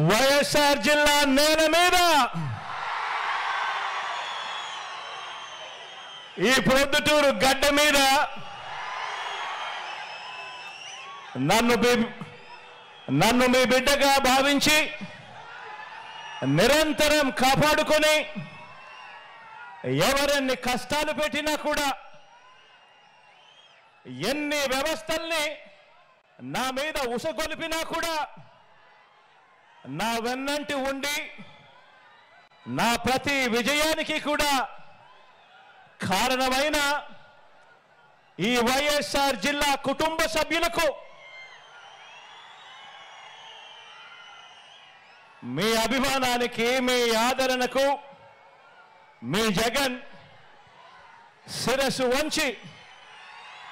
వైఎస్ఆర్ జిల్లా నేల మీద ఈ ప్రొద్దుటూరు గడ్డ మీద నన్ను మీ బిడ్డగా భావించి నిరంతరం కాపాడుకొని ఎవరెన్ని కష్టాలు పెట్టినా కూడా ఎన్ని వ్యవస్థల్ని నా మీద ఉసగొలిపినా కూడా నా వెన్నంటి ఉండి నా ప్రతి విజయానికి కూడా కారణమైన ఈ వైఎస్ఆర్ జిల్లా కుటుంబ సభ్యులకు మీ అభిమానానికి మీ ఆదరణకు మీ జగన్ శిరస్సు వంచి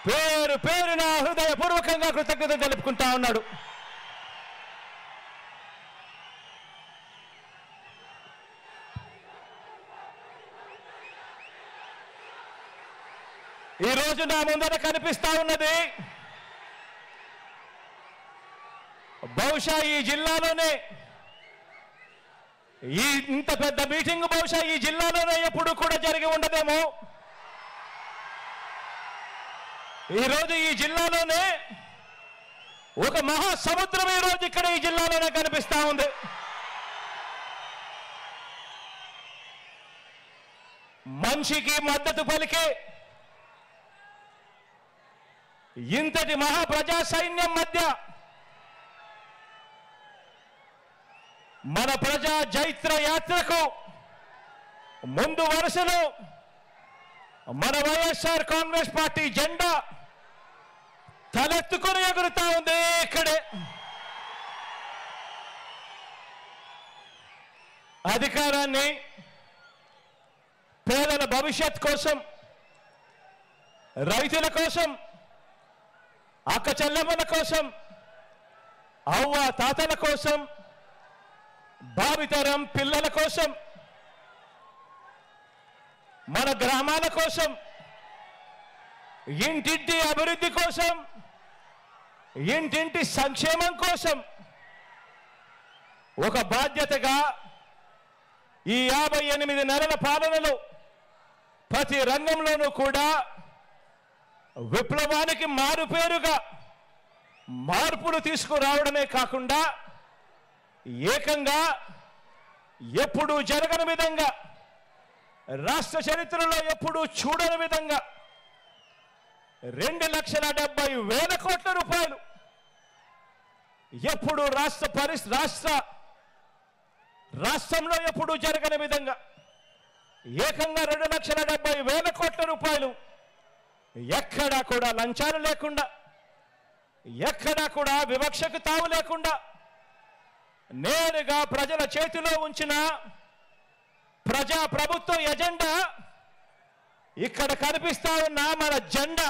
పేరు పేరున హృదయపూర్వకంగా కృతజ్ఞత తెలుపుకుంటా ఉన్నాడు. ఈ రోజు నా ముందర కనిపిస్తా ఉన్నది బహుశా ఈ జిల్లాలోనే ఇంత పెద్ద మీటింగ్ బహుశా ఈ జిల్లాలోనే ఎప్పుడు కూడా జరిగి ఉండదేమో. ఈరోజు ఈ జిల్లాలోనే ఒక మహాసముద్రం ఈరోజు ఇక్కడ ఈ జిల్లాలోనే కనిపిస్తా ఉంది. మనిషికి మద్దతు పలికే ఇంతటి మహాప్రజా సైన్యం మధ్య మన ప్రజా జైత్ర యాత్రకు ముందు వరుసలో మన వైఎస్ఆర్ కాంగ్రెస్ పార్టీ జెండా తలెత్తుకొని ఎగురుతా ఉంది. ఇక్కడే అధికారాన్ని పేదల భవిష్యత్ కోసం, రైతుల కోసం, అక్క చెల్లెమ్మల కోసం, అవ్వ తాతల కోసం, భావితరం పిల్లల కోసం, మన గ్రామాల కోసం, ఇంటింటి అభివృద్ధి కోసం, ఇంటింటి సంక్షేమం కోసం ఒక బాధ్యతగా ఈ 58 నెలల పాలనలో ప్రతి రంగంలోనూ కూడా విప్లవానికి మారుపేరుగా మార్పులు తీసుకురావడమే కాకుండా ఏకంగా ఎప్పుడూ జరగని విధంగా, రాష్ట్ర చరిత్రలో ఎప్పుడూ చూడని విధంగా 2,70,000 కోట్ల రూపాయలు ఎప్పుడు రాష్ట్రంలో ఎప్పుడూ జరగని విధంగా ఏకంగా 2,70,000 కోట్ల రూపాయలు ఎక్కడా కూడా లంచాలు లేకుండా, ఎక్కడా కూడా వివక్షకు తావు లేకుండా నేరుగా ప్రజల చేతిలో ఉంచిన ప్రజా ప్రభుత్వ ఎజెండా ఇక్కడ కనిపిస్తా ఉన్న మన జెండా.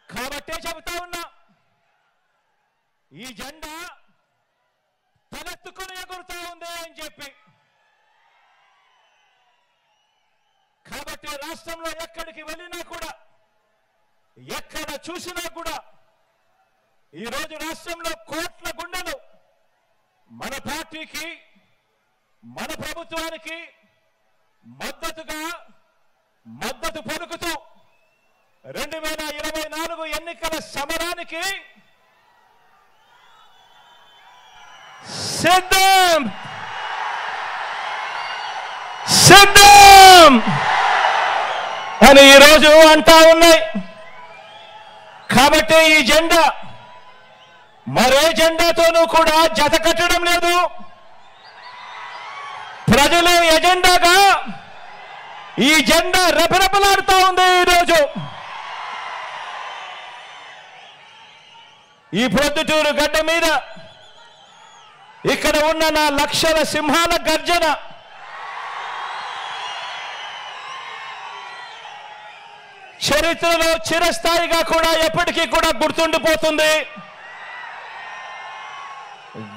కాబట్టే చెబుతా ఉన్నా, ఈ జెండా తలెత్తుకుని ఎగురుతా ఉంది అని చెప్పి. కాబట్టి రాష్ట్రంలో ఎక్కడికి వెళ్ళినా కూడా, ఎక్కడ చూసినా కూడా ఈరోజు రాష్ట్రంలో కోట్ల గుండెలు మన పార్టీకి, మన ప్రభుత్వానికి మద్దతు పలుకుతూ 2024 ఎన్నికల సమరానికి సిద్ధం అని ఈరోజు అంటా ఉన్నాయి. కాబట్టి ఈ జెండా మరే జెండాతోనూ కూడా జత కట్టడం లేదు. ప్రజల ఎజెండాగా ఈ జెండా రెపరెపలాడుతూ ఉంది. ఈరోజు ఈ ప్రొద్దుటూరు గడ్డ మీద ఇక్కడ ఉన్న నా లక్షల సింహాల గర్జన చరిత్రలో చిరస్థాయిగా కూడా ఎప్పటికీ కూడా గుర్తుండిపోతుంది.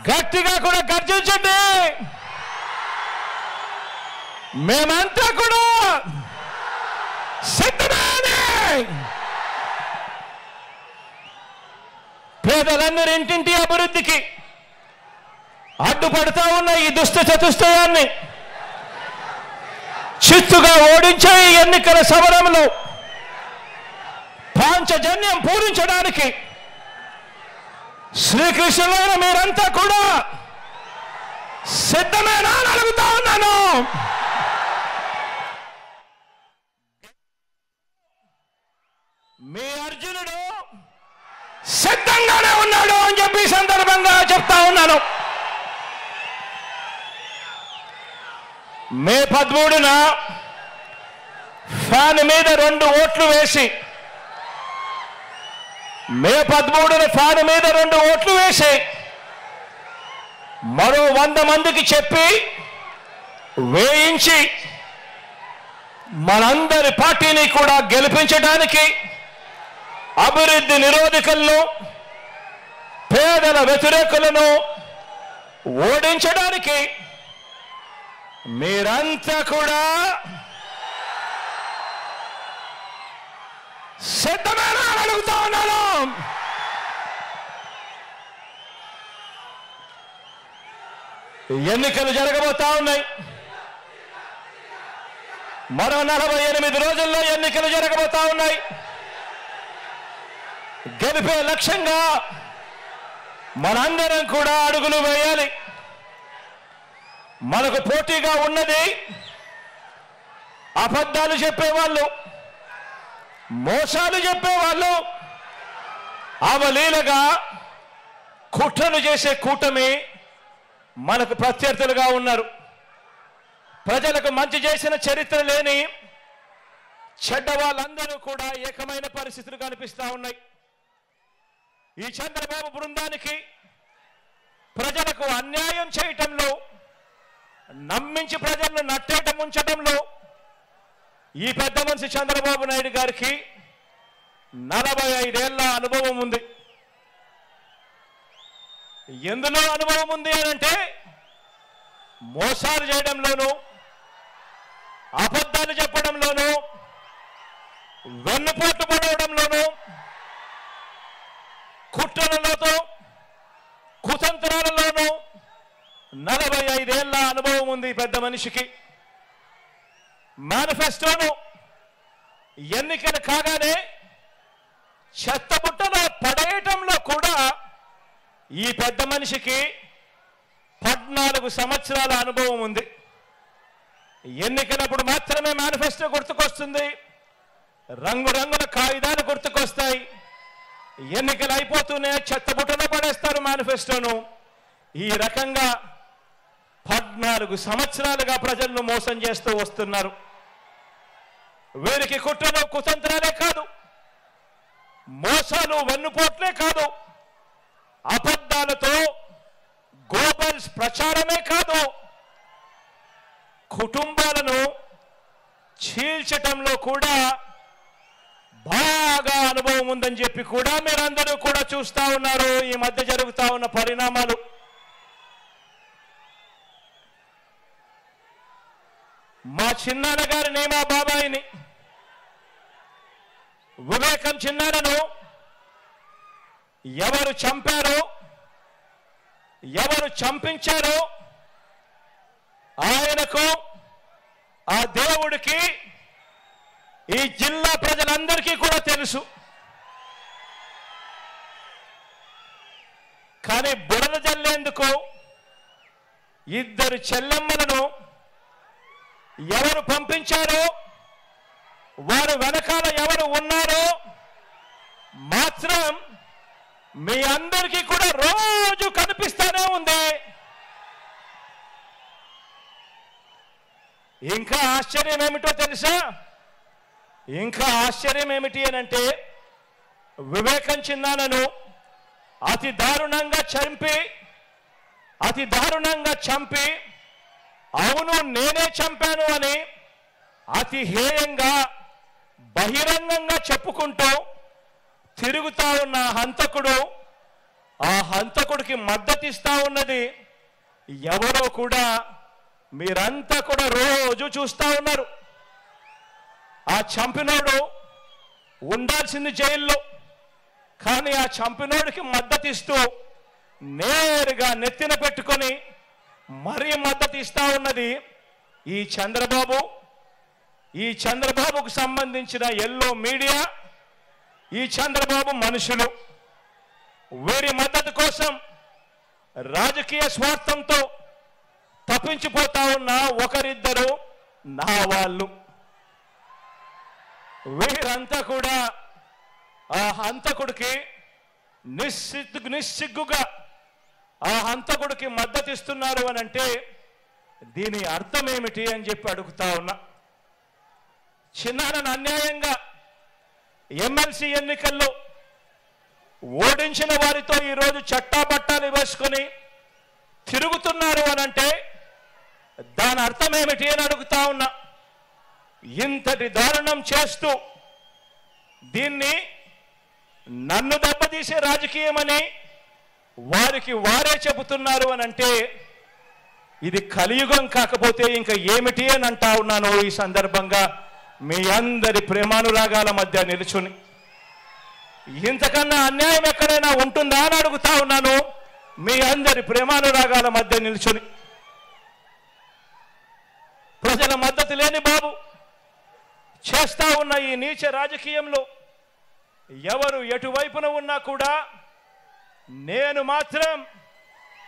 గట్టిగా కూడా గర్జించండి. మేమంతా కూడా సిద్ధమే. పేదలందరి ఇంటింటి అభివృద్ధికి అడ్డుపడతా ఉన్న ఈ దుష్ట చతుష్టయాన్ని చిత్తుగా ఓడించే ఈ ఎన్నికల సమరంలో పాంచజన్యం పూరించడానికి శ్రీకృష్ణులైన మీరంతా కూడా సిద్ధమేనా అని అడుగుతా ఉన్నాను. మీ అర్జునుడు సిద్ధంగానే ఉన్నాడు అని చెప్పి సందర్భంగా చెప్తా ఉన్నాను. మే 13న ఫ్యాన్ మీద 2 ఓట్లు వేసి మరో 100 మందికి చెప్పి వేయించి మనందరి పార్టీని కూడా గెలిపించడానికి, అభివృద్ధి నిరోధకులను పేదల వ్యతిరేకులను ఓడించడానికి మీరంతా కూడా సిద్ధమేనా అని అడుగుతా ఉన్నాను. ఎన్నికలు జరగబోతా ఉన్నాయి. మరో 48 రోజుల్లో ఎన్నికలు జరగబోతా ఉన్నాయి. గెలిపే లక్ష్యంగా మనందరం కూడా అడుగులు వేయాలి. మనకు పోటీగా ఉన్నది అబద్ధాలు చెప్పేవాళ్ళు, మోసాలు చెప్పేవాళ్ళు, అవలీలగా కుట్రలు చేసే కూటమి మనకు ప్రత్యర్థులుగా ఉన్నారు. ప్రజలకు మంచి చేసిన చరిత్ర లేని చెడ్డ వాళ్ళందరూ కూడా ఏకమైన పరిస్థితులు కనిపిస్తా ఉన్నాయి. ఈ చంద్రబాబు బృందానికి ప్రజలకు అన్యాయం చేయటంలో, నమ్మించి ప్రజలను నట్టేట ముంచడంలో ఈ పెద్ద మనిషి చంద్రబాబు నాయుడు గారికి 45 ఏళ్ల అనుభవం ఉంది. ఎందులో అనుభవం ఉంది అనంటే మోసాలు చేయడంలోనూ, అబద్ధాలు చెప్పడంలోనూ, వెన్నుపోటు పడవడంలోనూ, కుట్రలతో కుతంత్రాలలోనూ 45 ఏళ్ల అనుభవం ఉంది పెద్ద మనిషికి. మేనిఫెస్టోను ఎన్నికలు కాగానే చెత్తబుట్టలో పడేయటంలో కూడా ఈ పెద్ద మనిషికి 14 సంవత్సరాల అనుభవం ఉంది. ఎన్నికలప్పుడు మాత్రమే మేనిఫెస్టో గుర్తుకొస్తుంది, రంగురంగుల కాగితాలు గుర్తుకొస్తాయి. ఎన్నికలు అయిపోతూనే చెత్తబుట్టలో పడేస్తారు మేనిఫెస్టోను. ఈ రకంగా 14 సంవత్సరాలుగా ప్రజలను మోసం చేస్తూ వస్తున్నారు. వీరికి కుట్రలు కుతంత్రాలే కాదు, మోసాలు వెన్నుపోట్లే కాదు, అబద్ధాలతో గ్లోబల్స్ ప్రచారమే కాదు, కుటుంబాలను చీల్చటంలో కూడా బాగా అనుభవం ఉందని చెప్పి కూడా మీరందరూ కూడా చూస్తా ఉన్నారు. ఈ మధ్య జరుగుతా ఉన్న పరిణామాలు. మా చిన్నాన్న గారిని, మా బాబాయిని, వివేకం చిన్నాన్నను ఎవరు చంపారో, ఎవరు చంపించారో ఆయనకు, ఆ దేవుడికి, ఈ జిల్లా ప్రజలందరికీ కూడా తెలుసు. కానీ బురద జల్లేందుకు ఇద్దరు చెల్లెమ్మలను ఎవరు పంపించారో, వారు వెనకాల ఎవరు ఉన్నారో మాత్రం మీ అందరికీ కూడా రోజు కనిపిస్తానే ఉంది. ఇంకా ఆశ్చర్యం ఏమిటో తెలుసా? ఇంకా ఆశ్చర్యం ఏమిటి అనంటే, వివేకం చిన్నాన్నను అతి దారుణంగా చంపి అవును నేనే చంపాను అని అతి హేయంగా బహిరంగంగా చెప్పుకుంటూ తిరుగుతా ఉన్న హంతకుడు, ఆ హంతకుడికి మద్దతిస్తా ఉన్నది ఎవరో కూడా మీరంతా కూడా రోజు చూస్తా ఉన్నారు. ఆ చంపినోడు ఉండాల్సింది జైల్లో, కానీ ఆ చంపినోడికి మద్దతు ఇస్తూ నేరుగా నెత్తిన పెట్టుకొని మరీ మద్దతు ఇస్తా ఉన్నది ఈ చంద్రబాబు, ఈ చంద్రబాబుకు సంబంధించిన ఎల్లో మీడియా, ఈ చంద్రబాబు మనుషులు. వీరి మద్దతు కోసం రాజకీయ స్వార్థంతో తప్పించిపోతా ఉన్న ఒకరిద్దరు నా వాళ్ళు. వీరంతా కూడా ఆ హంతకుడికి నిస్సిగ్గుగా ఆ హంతకుడికి మద్దతు ఇస్తున్నారు అని అంటే దీని అర్థం ఏమిటి అని చెప్పి అడుగుతా ఉన్నా. చిన్నారని అన్యాయంగా ఎమ్మెల్సీ ఎన్నికల్లో ఓడించిన వారితో ఈరోజు చట్టాబట్టాలు వేసుకొని తిరుగుతున్నారు అని అంటే దాని అర్థం ఏమిటి అని అడుగుతా ఉన్నా. ఇంతటి దారుణం చేస్తూ దీన్ని నన్ను దెబ్బతీసే రాజకీయమని వారికి వారే చెబుతున్నారు అని అంటే ఇది కలియుగం కాకపోతే ఇంకా ఏమిటి అని అంటా ఉన్నాను. ఈ సందర్భంగా మీ అందరి ప్రేమానురాగాల మధ్య నిలుచుని ఇంతకన్నా అన్యాయం ఎక్కడైనా ఉంటుందా అని అడుగుతా ఉన్నాను. మీ అందరి ప్రేమానురాగాల మధ్య నిలుచుని ప్రజల మద్దతు లేని బాబు చేస్తా ఉన్న ఈ నీచ రాజకీయంలో ఎవరు ఎటువైపున ఉన్నా కూడా నేను మాత్రం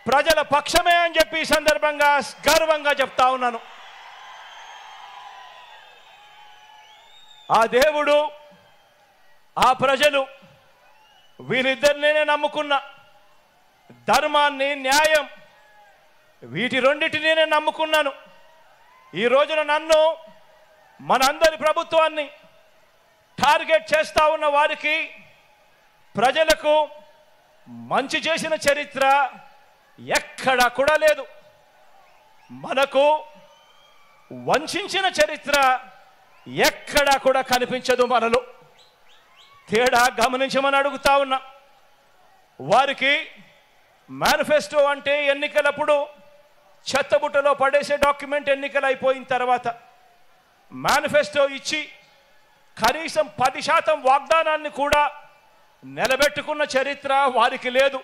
ప్రజల పక్షమే అని చెప్పి ఈ సందర్భంగా గర్వంగా చెప్తా ఉన్నాను. ఆ దేవుడు, ఆ ప్రజలు వీరిద్దరినే నమ్ముకున్న ధర్మాన్ని, న్యాయం వీటి రెండింటినీ నేను నమ్ముకున్నాను. ఈ రోజున నన్ను, మనందరి ప్రభుత్వాన్ని టార్గెట్ చేస్తా ఉన్న వారికి, ప్రజలకు మంచి చేసిన చరిత్ర ఎక్కడా కూడా లేదు. మనకు వంచిన చరిత్ర ఎక్కడా కూడా కనిపించదు. మనలో తేడా గమనించమని అడుగుతా ఉన్నా. వారికి మేనిఫెస్టో అంటే ఎన్నికలప్పుడు చెత్తబుట్టలో పడేసే డాక్యుమెంట్. ఎన్నికలు అయిపోయిన తర్వాత మేనిఫెస్టో ఇచ్చి కనీసం 10% వాగ్దానాన్ని కూడా నిలబెట్టుకున్న చరిత్ర వారికి లేదు.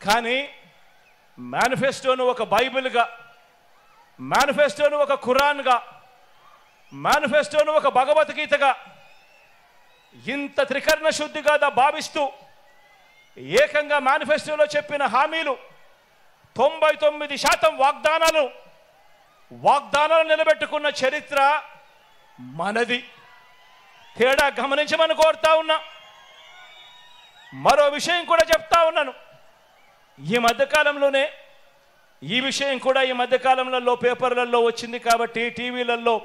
కానీ మేనిఫెస్టోను ఒక బైబిల్గా, మేనిఫెస్టోను ఒక ఖురాన్గా, మేనిఫెస్టోను ఒక భగవద్గీతగా ఇంత త్రికరణ శుద్ధిగా భావిస్తూ ఏకంగా మేనిఫెస్టోలో చెప్పిన హామీలు 99% వాగ్దానాలు నిలబెట్టుకున్న చరిత్ర మనది. తేడా గమనించమని కోరుతా ఉన్నా. మరో విషయం కూడా చెప్తా ఉన్నాను. ఈ మధ్యకాలంలోనే ఈ విషయం కూడా ఈ మధ్యకాలంలో పేపర్లలో వచ్చింది కాబట్టి టీవీలలో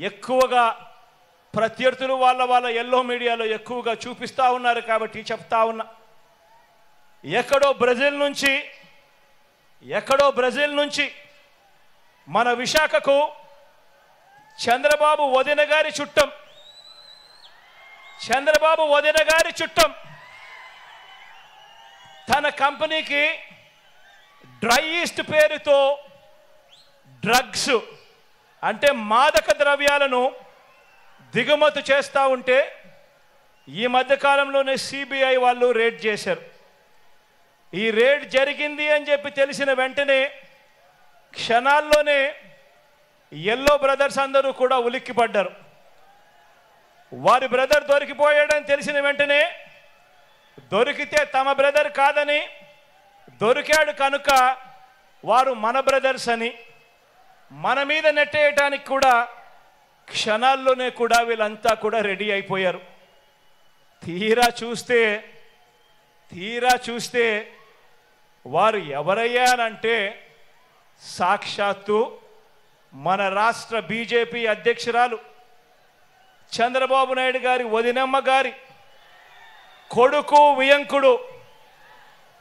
ఎక్కువగా ప్రత్యర్థులు వాళ్ళ ఎల్లో మీడియాలో ఎక్కువగా చూపిస్తూ ఉన్నారు కాబట్టి చెప్తా ఉన్నా. ఎక్కడో బ్రెజిల్ నుంచి మన విశాఖకు చంద్రబాబు వదిన గారి చుట్టం తన కంపెనీకి డ్రై ఈస్ట్ పేరుతో డ్రగ్స్ అంటే మాదక ద్రవ్యాలను దిగుమతి చేస్తూ ఉంటే ఈ మధ్యకాలంలోనే సిబిఐ వాళ్ళు రేడ్ చేశారు. ఈ రేడ్ జరిగింది అని చెప్పి తెలిసిన వెంటనే క్షణాల్లోనే ఎల్లో బ్రదర్స్ అందరూ కూడా ఉలిక్కిపడ్డారు. వారి బ్రదర్ దొరికిపోయాడని తెలిసిన వెంటనే దొరికితే తమ బ్రదర్ కాదని, దొరికాడు కనుక వారు మన బ్రదర్స్ అని మన మీద నెట్టేయటానికి కూడా క్షణాల్లోనే కూడా వీళ్ళంతా కూడా రెడీ అయిపోయారు. తీరా చూస్తే వారు ఎవరయ్యారంటే సాక్షాత్తు మన రాష్ట్ర బీజేపీ అధ్యక్షురాలు చంద్రబాబు నాయుడు గారి వదినమ్మ గారి కొడుకు వియంకుడు.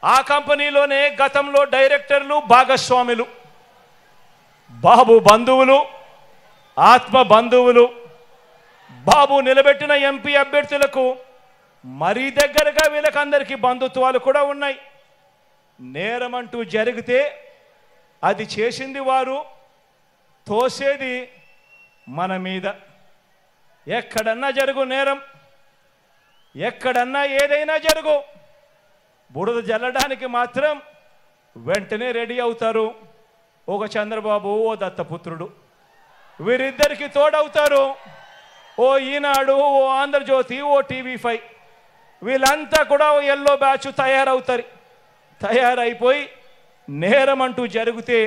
ఆ కంపెనీలోనే గతంలో డైరెక్టర్లు, భాగస్వాములు, బాబు బంధువులు, ఆత్మ బంధువులు, బాబు నిలబెట్టిన ఎంపీ అభ్యర్థులకు మరీ దగ్గరగా వీళ్ళకందరికీ బంధుత్వాలు కూడా ఉన్నాయి. నేరమంటూ జరిగితే అది చేసింది వారు, తోసేది మన మీద. ఎక్కడన్నా జరుగు నేరం, ఎక్కడన్నా ఏదైనా జరుగు బురద జల్లడానికి మాత్రం వెంటనే రెడీ అవుతారు. ఒక చంద్రబాబు, ఓ దత్తపుత్రుడు, వీరిద్దరికి తోడవుతారు ఓ ఈనాడు, ఓ ఆంధ్రజ్యోతి, ఓ TV5. వీళ్ళంతా కూడా ఎల్లో బ్యాచ్ తయారైపోయి నేరం అంటూ జరిగితే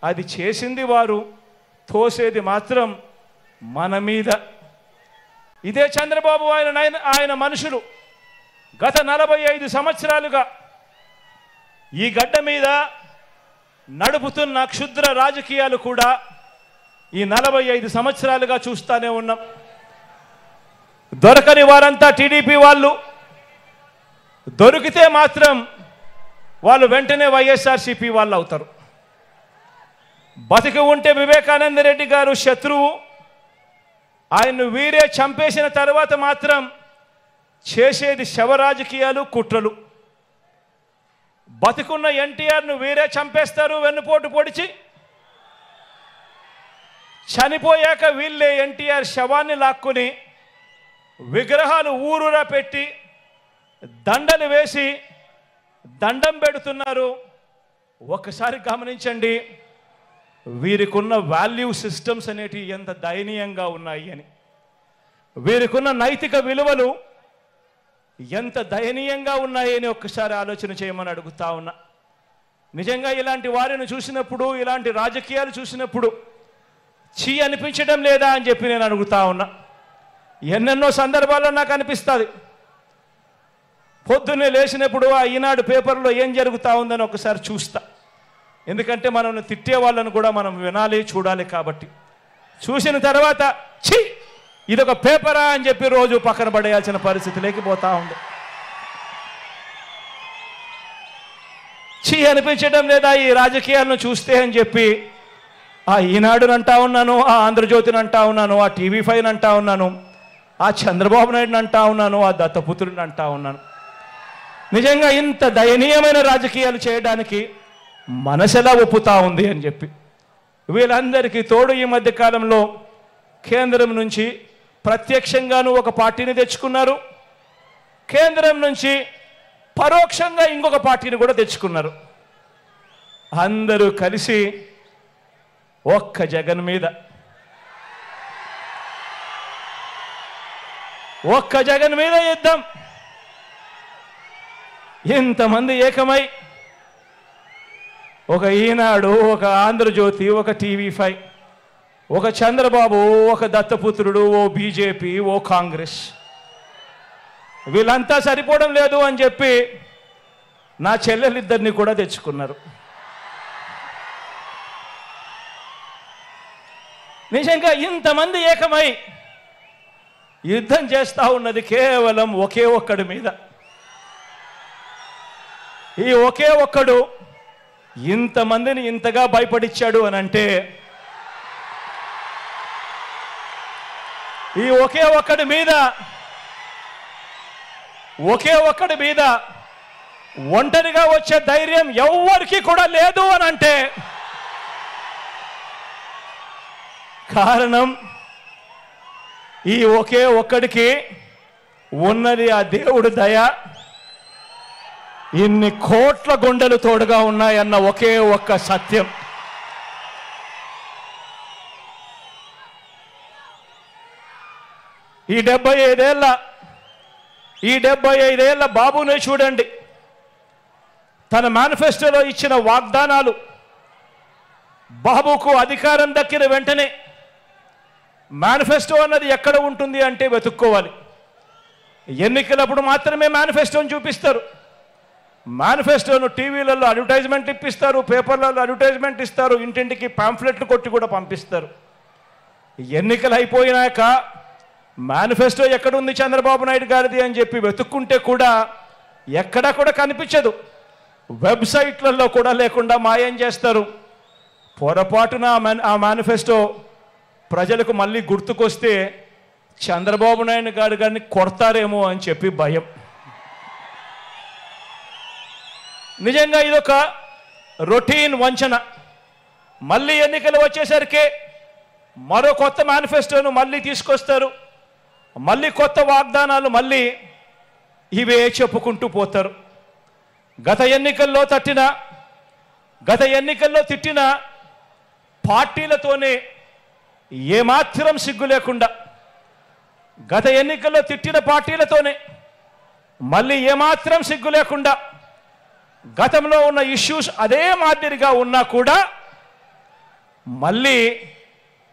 అది చేసింది వారు, తోసేది మాత్రం మన మీద. ఇదే చంద్రబాబు ఆయన మనుషులు గత 45 సంవత్సరాలుగా ఈ గడ్డ మీద నడుపుతున్న క్షుద్ర రాజకీయాలు కూడా ఈ 45 సంవత్సరాలుగా చూస్తూనే ఉన్నాం. దొరకని వారంతా టీడీపీ వాళ్ళు, దొరికితే మాత్రం వాళ్ళు వెంటనే వైఎస్ఆర్సీపీ వాళ్ళు అవుతారు. బతికి ఉంటే వివేకానంద రెడ్డి గారు శత్రువు, ఆయన్ను వీరే చంపేసిన తర్వాత మాత్రం చేసేది శవ రాజకీయాలు, కుట్రలు. బతికున్న ఎన్టీఆర్ను వీరే చంపేస్తారు వెన్నుపోటు పొడిచి, చనిపోయాక వీళ్ళే ఎన్టీఆర్ శవాన్ని లాక్కుని విగ్రహాలు ఊరూరా పెట్టి దండలు వేసి దండం పెడుతున్నారు. ఒక్కసారి గమనించండి వీరికున్న వాల్యూ సిస్టమ్స్ అనేటివి ఎంత దయనీయంగా ఉన్నాయి అని, వీరికున్న నైతిక విలువలు ఎంత దయనీయంగా ఉన్నాయి అని ఒక్కసారి ఆలోచన చేయమని అడుగుతా ఉన్నా. నిజంగా ఇలాంటి వారిని చూసినప్పుడు, ఇలాంటి రాజకీయాలు చూసినప్పుడు చీ అనిపించడం లేదా అని చెప్పి నేను అడుగుతా ఉన్నా. ఎన్నెన్నో సందర్భాల్లో నాకు అనిపిస్తుంది. పొద్దున్నే లేచినప్పుడు ఆ ఈనాడు పేపర్లో ఏం జరుగుతూ ఉందని ఒకసారి చూస్తా. ఎందుకంటే మనం తిట్టే వాళ్ళను కూడా మనం వినాలి, చూడాలి. కాబట్టి చూసిన తర్వాత ఛీ ఇదొక పేపరా అని చెప్పి రోజు పక్కన పడేయాల్సిన పరిస్థితి లేకపోతా ఉంది. ఛీ అనిపించడం లేదా ఈ రాజకీయాలను చూస్తే అని చెప్పి ఆ ఈనాడుని అంటా ఉన్నాను, ఆ ఆంధ్రజ్యోతిని అంటా ఉన్నాను, ఆ TV5 అంటా ఉన్నాను, ఆ చంద్రబాబు నాయుడుని అంటా ఉన్నాను, ఆ దత్తపుత్రుడిని అంటా ఉన్నాను. నిజంగా ఇంత దయనీయమైన రాజకీయాలు చేయడానికి మనసెలా ఒప్పుతా ఉంది అని చెప్పి. వీళ్ళందరికీ తోడు ఈ మధ్య కాలంలో కేంద్రం నుంచి ప్రత్యక్షంగాను ఒక పార్టీని తెచ్చుకున్నారు, కేంద్రం నుంచి పరోక్షంగా ఇంకొక పార్టీని కూడా తెచ్చుకున్నారు. అందరూ కలిసి ఒక్క జగన్ మీద, ఒక్క జగన్ మీద యుద్ధం. ఇంతమంది ఏకమై ఒక ఈనాడు, ఒక ఆంధ్రజ్యోతి, ఒక TV5, ఒక చంద్రబాబు, ఒక దత్తపుత్రుడు, ఓ బీజేపీ, ఓ కాంగ్రెస్, వీళ్ళంతా సరిపోవడం లేదు అని చెప్పి నా చెల్లెలిద్దరిని కూడా తెచ్చుకున్నారు. నిజంగా ఇంతమంది ఏకమై యుద్ధం చేస్తూ ఉన్నది కేవలం ఒకే ఒక్కడి మీద. ఈ ఒకే ఒక్కడు ఇంతమందిని ఇంతగా భయపడిచ్చాడు అని అంటే ఈ ఒకే ఒక్కడి మీద ఒంటరిగా వచ్చే ధైర్యం ఎవ్వరికీ కూడా లేదు అని అంటే కారణం ఈ ఒకే ఒక్కడికి ఉన్నది ఆ దేవుడి దయ. ఇన్ని కోట్ల గుండెలు తోడుగా ఉన్నాయన్న ఒకే ఒక్క సత్యం. ఈ 75 ఏళ్ల బాబునే చూడండి. తన మేనిఫెస్టోలో ఇచ్చిన వాగ్దానాలు, బాబుకు అధికారం దక్కిన వెంటనే మేనిఫెస్టో అన్నది ఎక్కడ ఉంటుంది అంటే వెతుక్కోవాలి. ఎన్నికలప్పుడు మాత్రమే మేనిఫెస్టోని చూపిస్తారు. మేనిఫెస్టోను టీవీలలో అడ్వర్టైజ్మెంట్ ఇప్పిస్తారు, పేపర్లలో అడ్వర్టైజ్మెంట్ ఇస్తారు, ఇంటింటికి పాంఫ్లెట్లు కొట్టి కూడా పంపిస్తారు. ఎన్నికలు అయిపోయినాక మేనిఫెస్టో ఎక్కడుంది చంద్రబాబు నాయుడు గారిది అని చెప్పి వెతుక్కుంటే కూడా ఎక్కడా కూడా కనిపించదు. వెబ్సైట్లలో కూడా లేకుండా మాయం చేస్తారు. పొరపాటున ఆ మేనిఫెస్టో ప్రజలకు మళ్ళీ గుర్తుకొస్తే చంద్రబాబు నాయుడు గారిని కొడతారేమో అని చెప్పి భయం. నిజంగా ఇదొక రొటీన్ వంచన. మళ్ళీ ఎన్నికలు వచ్చేసరికి మరో కొత్త మేనిఫెస్టోను మళ్ళీ తీసుకొస్తారు, మళ్ళీ కొత్త వాగ్దానాలు మళ్ళీ ఇవే చెప్పుకుంటూ పోతారు. గత ఎన్నికల్లో తిట్టిన పార్టీలతోనే ఏమాత్రం సిగ్గు లేకుండా, గత ఎన్నికల్లో తిట్టిన పార్టీలతోనే మళ్ళీ ఏమాత్రం సిగ్గు లేకుండా గతంలో ఉన్న ఇష్యూస్ అదే మాదిరిగా ఉన్నా కూడా మళ్ళీ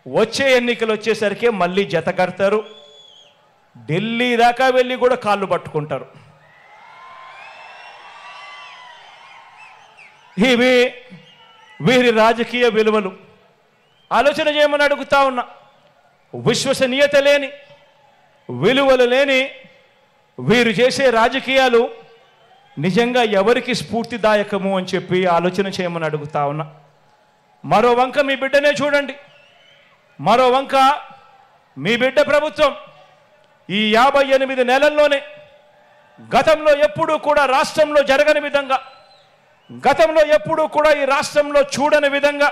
వచ్చే ఎన్నికలు వచ్చేసరికి మళ్ళీ జత కడతారు. ఢిల్లీ దాకా వెళ్ళి కూడా కాళ్ళు పట్టుకుంటారు. ఇవి వీరి రాజకీయ విలువలు. ఆలోచన చేయమని అడుగుతా ఉన్నా. విశ్వసనీయత లేని, విలువలు లేని వీరు చేసే రాజకీయాలు నిజంగా ఎవరికి స్ఫూర్తిదాయకము అని చెప్పి ఆలోచన చేయమని అడుగుతా ఉన్నా. మరో వంక మీ బిడ్డనే చూడండి. మరో వంక మీ బిడ్డ ప్రభుత్వం ఈ 58 నెలల్లోనే గతంలో ఎప్పుడూ కూడా రాష్ట్రంలో జరగని విధంగా, గతంలో ఎప్పుడూ కూడా ఈ రాష్ట్రంలో చూడని విధంగా,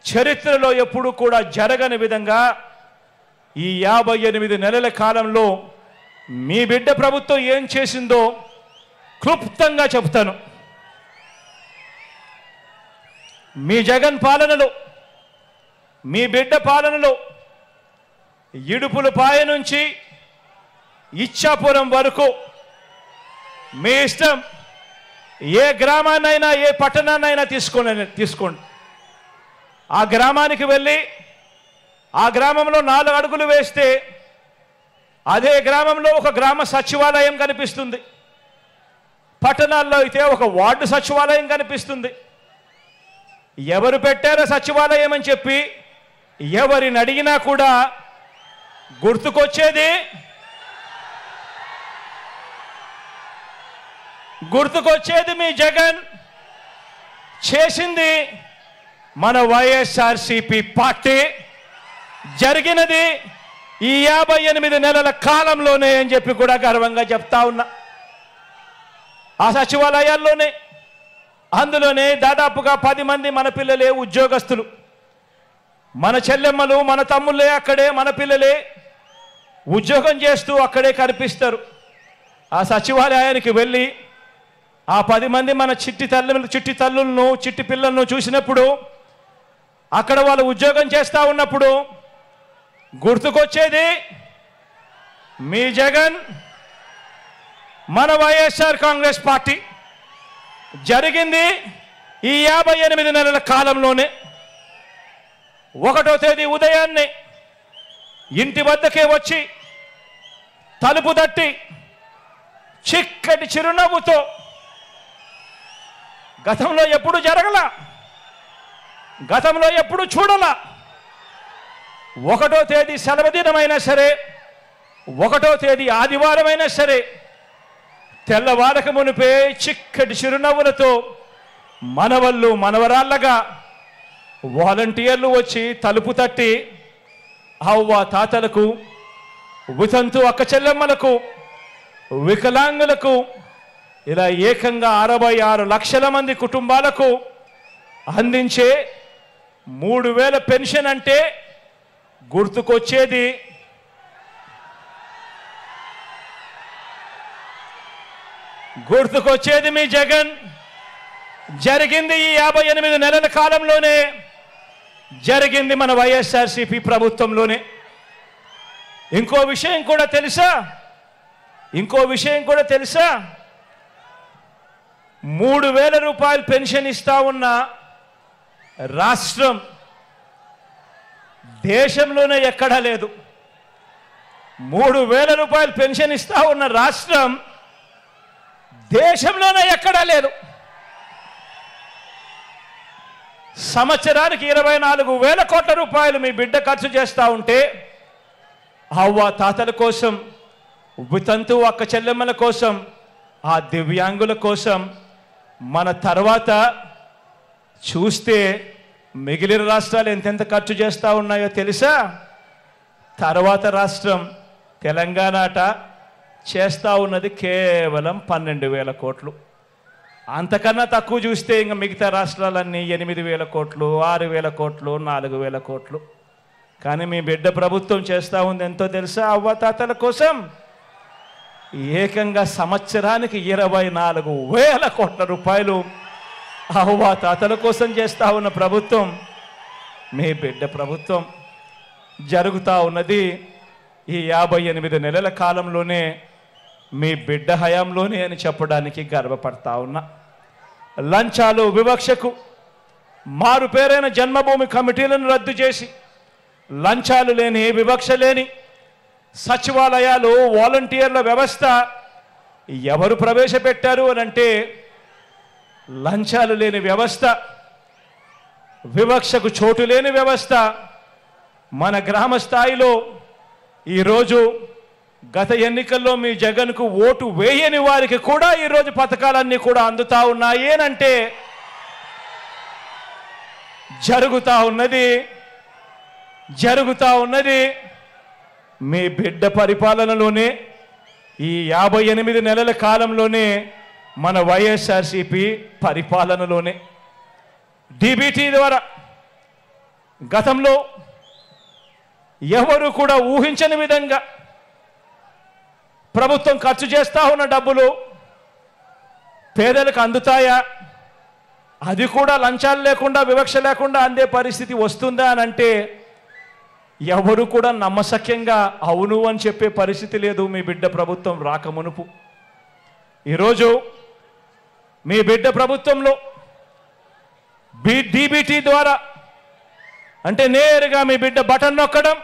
చరిత్రలో ఎప్పుడూ కూడా జరగని విధంగా ఈ 58 నెలల కాలంలో మీ బిడ్డ ప్రభుత్వం ఏం చేసిందో క్లుప్తంగా చెప్తాను. మీ జగన్ పాలనలో, మీ బిడ్డ పాలనలో ఇడుపులపాయ నుంచి ఇచ్చాపురం వరకు మీ ఇష్టం, ఏ గ్రామాన్నైనా ఏ పట్టణాన్నైనా తీసుకోండి. ఆ గ్రామానికి వెళ్ళి ఆ గ్రామంలో 4 అడుగులు వేస్తే అదే గ్రామంలో ఒక గ్రామ సచివాలయం కనిపిస్తుంది. పట్టణాల్లో అయితే ఒక వార్డు సచివాలయం కనిపిస్తుంది. ఎవరు పెట్టారో సచివాలయం అని చెప్పి ఎవరిని అడిగినా కూడా గుర్తుకొచ్చేది మీ జగన్ చేసింది మన వైఎస్ఆర్సీపీ పార్టీ, జరిగినది ఈ 58 నెలల కాలంలోనే అని చెప్పి కూడా గర్వంగా చెప్తా ఉన్నా. ఆ సచివాలయాల్లోనే, అందులోనే దాదాపుగా 10 మంది మన పిల్లలే ఉద్యోగస్తులు, మన చెల్లెమ్మలు మన తమ్ముళ్ళే అక్కడే, మన పిల్లలే ఉద్యోగం చేస్తూ అక్కడే కనిపిస్తారు. ఆ సచివాలయానికి వెళ్ళి ఆ 10 మంది మన చిట్టి తల్లులను చిట్టి పిల్లలను చూసినప్పుడు, అక్కడ వాళ్ళు ఉద్యోగం చేస్తూ ఉన్నప్పుడు గుర్తుకొచ్చేది మీ జగన్, మన వైఎస్ఆర్ కాంగ్రెస్ పార్టీ. జరిగింది ఈ 58 నెలల కాలంలోనే. 1వ తేదీ ఉదయాన్నే ఇంటి వద్దకే వచ్చి తలుపు తట్టి చిక్కటి చిరునవ్వుతో, గతంలో ఎప్పుడు జరగల, గతంలో ఎప్పుడు చూడలా, 1వ తేదీ సెలవు దినమైనా సరే, 1వ తేదీ ఆదివారమైనా సరే, తెల్లవారక మునిపే చిక్కటి చిరునవ్వులతో మనవళ్ళు మనవరాళ్ళగా వాలంటీర్లు వచ్చి తలుపు తట్టి అవ్వ తాతలకు, వితంతు అక్క చెల్లెమ్మలకు, వికలాంగులకు, ఇలా ఏకంగా 66 లక్షల మంది కుటుంబాలకు అందించే 3000 పెన్షన్ అంటే గుర్తుకొచ్చేది మీ జగన్. జరిగింది ఈ 58 నెలల కాలంలోనే, జరిగింది మన వైఎస్ఆర్సీపీ ప్రభుత్వంలోనే. ఇంకో విషయం కూడా తెలుసా, 3000 రూపాయలు పెన్షన్ ఇస్తా ఉన్న రాష్ట్రం దేశంలోనే ఎక్కడా లేదు. 3000 రూపాయలు పెన్షన్ ఇస్తా ఉన్న రాష్ట్రం దేశంలోనే ఎక్కడా లేదు. సంవత్సరానికి 24,000 కోట్ల రూపాయలు మీ బిడ్డ ఖర్చు చేస్తూ ఉంటే, అవ్వ తాతల కోసం, వితంతు అక్క చెల్లెమ్మల కోసం, ఆ దివ్యాంగుల కోసం, మన తర్వాత చూస్తే మిగిలిన రాష్ట్రాలు ఎంతెంత ఖర్చు చేస్తూ ఉన్నాయో తెలుసా? తర్వాత రాష్ట్రం తెలంగాణ చేస్తూ ఉన్నది కేవలం 12,000 కోట్లు. అంతకన్నా తక్కువ చూస్తే ఇంకా మిగతా రాష్ట్రాలన్నీ 8,000 కోట్లు, 6,000 కోట్లు, 4,000 కోట్లు. కానీ మీ బిడ్డ ప్రభుత్వం చేస్తూ ఉంది ఎంతో తెలుసా? అవ్వ తాతల కోసం, ఏకంగా సంవత్సరానికి 24,000 కోట్ల రూపాయలు అవ్వాతాతల కోసం చేస్తూ ఉన్న ప్రభుత్వం మీ బిడ్డ ప్రభుత్వం. జరుగుతూ ఉన్నది ఈ 58 నెలల కాలంలోనే మీ బిడ్డ హయాంలోనే అని చెప్పడానికి గర్వపడతా ఉన్నా. లంచాలు వివక్షకు మారు పేరైన జన్మభూమి కమిటీలను రద్దు చేసి లంచాలు లేని వివక్ష లేని సచివాలయాలు వాలంటీర్ల వ్యవస్థ ఎవరు ప్రవేశపెట్టారు అనంటే లంచాలు లేని వ్యవస్థ, వివక్షకు చోటు లేని వ్యవస్థ మన గ్రామ స్థాయిలో ఈరోజు గత ఎన్నికల్లో మీ జగన్కు ఓటు వేయని వారికి కూడా ఈరోజు పథకాలన్నీ కూడా అందుతా ఉన్నాయి అంటే జరుగుతా ఉన్నది మీ బిడ్డ పరిపాలనలోనే. ఈ 58 నెలల కాలంలోనే మన వైఎస్ఆర్సీపీ పరిపాలనలోనే డీబీటీ ద్వారా గతంలో ఎవరు కూడా ఊహించని విధంగా ప్రభుత్వం ఖర్చు చేస్తా ఉన్న డబ్బులు పేదలకు అందుతాయా, అది కూడా లంచాలు లేకుండా వివక్ష లేకుండా అందే పరిస్థితి వస్తుందా అని అంటే ఎవరు కూడా నమ్మశక్యంగా అవును అని చెప్పే పరిస్థితి లేదు మీ బిడ్డ ప్రభుత్వం రాకమునుపు. ఈరోజు మీ బిడ్డ ప్రభుత్వంలో డీబీటీ ద్వారా అంటే నేరుగా మీ బిడ్డ బటన్ నొక్కడం,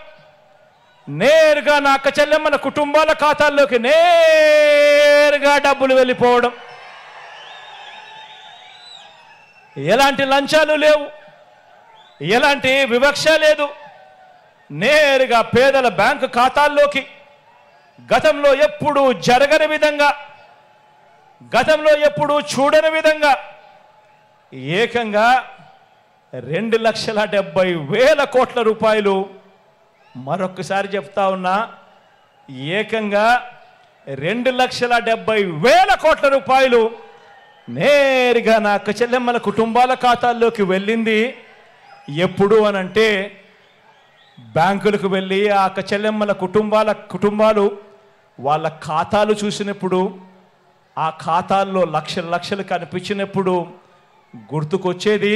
నేరుగా నా అక్క చెల్లెమ్మల కుటుంబాల ఖాతాల్లోకి నేరుగా డబ్బులు వెళ్ళిపోవడం, ఎలాంటి లంచాలు లేవు, ఎలాంటి వివక్ష లేదు, నేరుగా పేదల బ్యాంకు ఖాతాల్లోకి గతంలో ఎప్పుడూ జరగని విధంగా, గతంలో ఎప్పుడూ చూడని విధంగా ఏకంగా 2,70,000 కోట్ల రూపాయలు, మరొకసారి చెప్తా ఉన్నా, ఏకంగా 2,70,000 కోట్ల రూపాయలు నేరుగా నా అక్క చెల్లెమ్మల కుటుంబాల ఖాతాల్లోకి వెళ్ళింది. ఎప్పుడు అనంటే బ్యాంకులకు వెళ్ళి ఆ అక్క చెల్లెమ్మల కుటుంబాలు వాళ్ళ ఖాతాలు చూసినప్పుడు, ఆ ఖాతాల్లో లక్షలు కనిపించినప్పుడు గుర్తుకొచ్చేది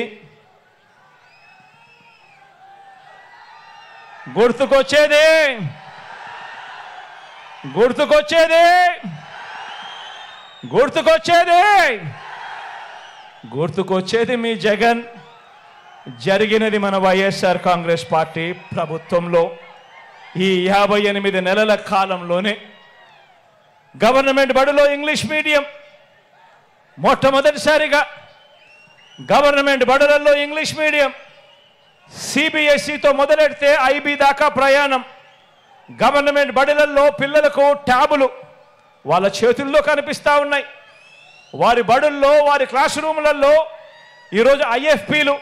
మీ జగన్. జరిగినది మన వైఎస్ఆర్ కాంగ్రెస్ పార్టీ ప్రభుత్వంలో ఈ 58 నెలల కాలంలోనే. గవర్నమెంట్ బడులో ఇంగ్లీష్ మీడియం మొట్టమొదటిసారిగా గవర్నమెంట్ బడులలో ఇంగ్లీష్ మీడియం సిబిఎస్ఈతో మొదలెడితే ఐబీ దాకా ప్రయాణం. గవర్నమెంట్ బడులలో పిల్లలకు ట్యాబులు వాళ్ళ చేతుల్లో కనిపిస్తూ ఉన్నాయి. వారి బడుల్లో వారి క్లాస్ రూములలో ఈరోజు ఐఎఫ్పీలు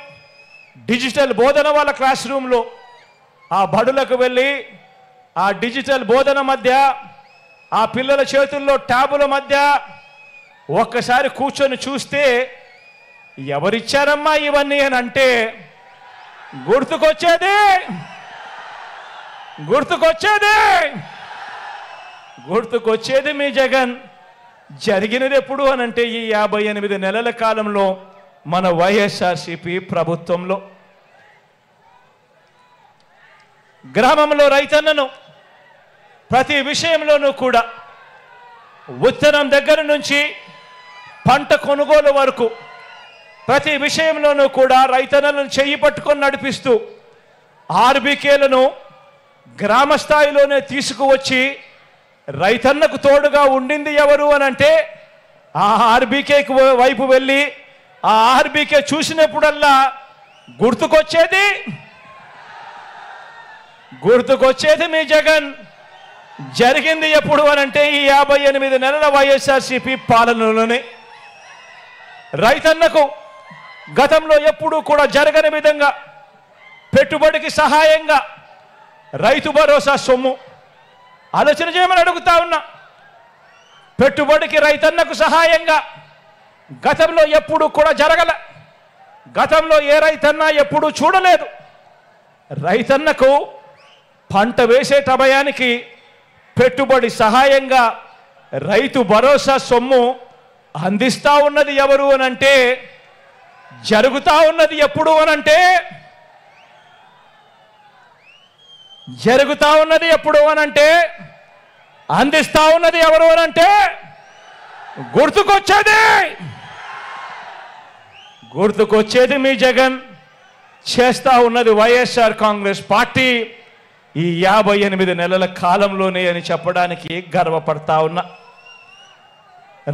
డిజిటల్ బోధన వాళ్ళ క్లాస్ రూమ్లో. ఆ బడులకు వెళ్ళి ఆ డిజిటల్ బోధన మధ్య ఆ పిల్లల చేతుల్లో ట్యాబుల మధ్య ఒక్కసారి కూర్చొని చూస్తే ఎవరిచ్చారమ్మా ఇవన్నీ అని అంటే గుర్తుకొచ్చేది మీ జగన్. జరిగినది ఎప్పుడు అనంటే ఈ 58 నెలల కాలంలో మన వైఎస్ఆర్సీపీ ప్రభుత్వంలో. గ్రామంలో రైతన్నను ప్రతి విషయంలోనూ కూడా విత్తనం దగ్గర నుంచి పంట కొనుగోలు వరకు ప్రతి విషయంలోనూ కూడా రైతన్నలను చెయ్యి పట్టుకొని నడిపిస్తూ ఆర్బీకేలను గ్రామ స్థాయిలోనే తీసుకువచ్చి రైతన్నకు తోడుగా ఉండింది ఎవరు అనంటే ఆ ఆర్బీకే వైపు వెళ్ళి ఆ ఆర్బీకే చూసినప్పుడల్లా గుర్తుకొచ్చేది మీ జగన్. జరిగింది ఎప్పుడు అనంటే ఈ 58 నెలల వైఎస్ఆర్సీపీ పాలనలోనే. రైతన్నకు గతంలో ఎప్పుడూ కూడా జరగని విధంగా పెట్టుబడికి సహాయంగా రైతు భరోసా సొమ్ము ఆలోచన చేయమని అడుగుతా ఉన్నా. పెట్టుబడికి రైతన్నకు సహాయంగా గతంలో ఎప్పుడూ కూడా జరగల, గతంలో ఏ రైతన్నా ఎప్పుడూ చూడలేదు. రైతన్నకు పంట వేసే సమయానికి పెట్టుబడి సహాయంగా రైతు భరోసా సొమ్ము అందిస్తా ఉన్నది ఎవరు అనంటే, జరుగుతా ఉన్నది ఎప్పుడు అనంటే, జరుగుతా ఉన్నది ఎప్పుడు అనంటే, అందిస్తా ఉన్నది ఎవరు అనంటే, గుర్తుకొచ్చేది మీ జగన్, చేస్తా ఉన్నది వైఎస్ఆర్ కాంగ్రెస్ పార్టీ ఈ 58 నెలల కాలంలోనే అని చెప్పడానికి గర్వపడతా ఉన్నా.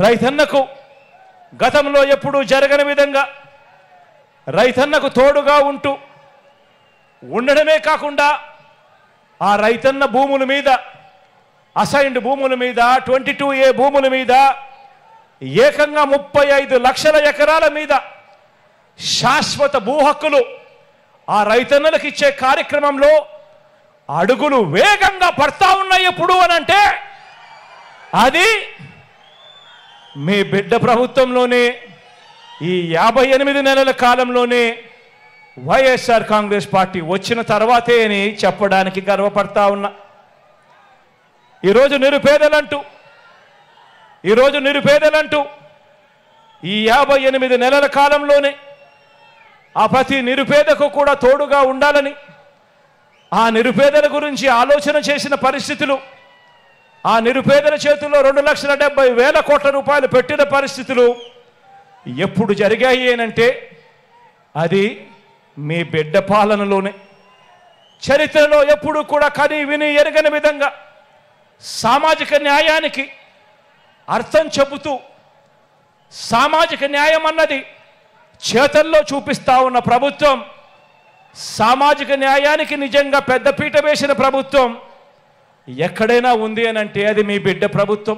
రైతన్నకు గతంలో ఎప్పుడూ జరగని విధంగా రైతన్నకు తోడుగా ఉండడమే కాకుండా ఆ రైతన్న భూముల మీద, అసైన్డ్ భూముల మీద, 22A భూముల మీద ఏకంగా 35 లక్షల ఎకరాల మీద శాశ్వత భూ హక్కులు ఆ రైతన్నలకు ఇచ్చే కార్యక్రమంలో అడుగులు వేగంగా పడతా ఉన్నాయి ఎప్పుడు అనంటే, అది మీ బిడ్డ ప్రభుత్వంలోనే, ఈ 58 నెలల కాలంలోనే వైఎస్ఆర్ కాంగ్రెస్ పార్టీ వచ్చిన తర్వాతే అని చెప్పడానికి గర్వపడతా ఉన్నా. ఈరోజు నిరుపేదలంటూ ఈ 58 నెలల కాలంలోనే ఆ ప్రతి నిరుపేదకు కూడా తోడుగా ఉండాలని, ఆ నిరుపేదల గురించి ఆలోచన చేసిన పరిస్థితులు, ఆ నిరుపేదల చేతుల్లో 2,70,000 కోట్ల రూపాయలు పెట్టిన పరిస్థితులు ఎప్పుడు జరిగాయి అనంటే, అది మీ బిడ్డ పాలనలోనే. చరిత్రలో ఎప్పుడు కూడా కని విని ఎరగని విధంగా సామాజిక న్యాయానికి అర్థం చెబుతూ, సామాజిక న్యాయం అన్నది చేతల్లో చూపిస్తా ఉన్న ప్రభుత్వం, సామాజిక న్యాయానికి నిజంగా పెద్దపీట వేసిన ప్రభుత్వం ఎక్కడైనా ఉంది అనంటే అది మీ బిడ్డ ప్రభుత్వం.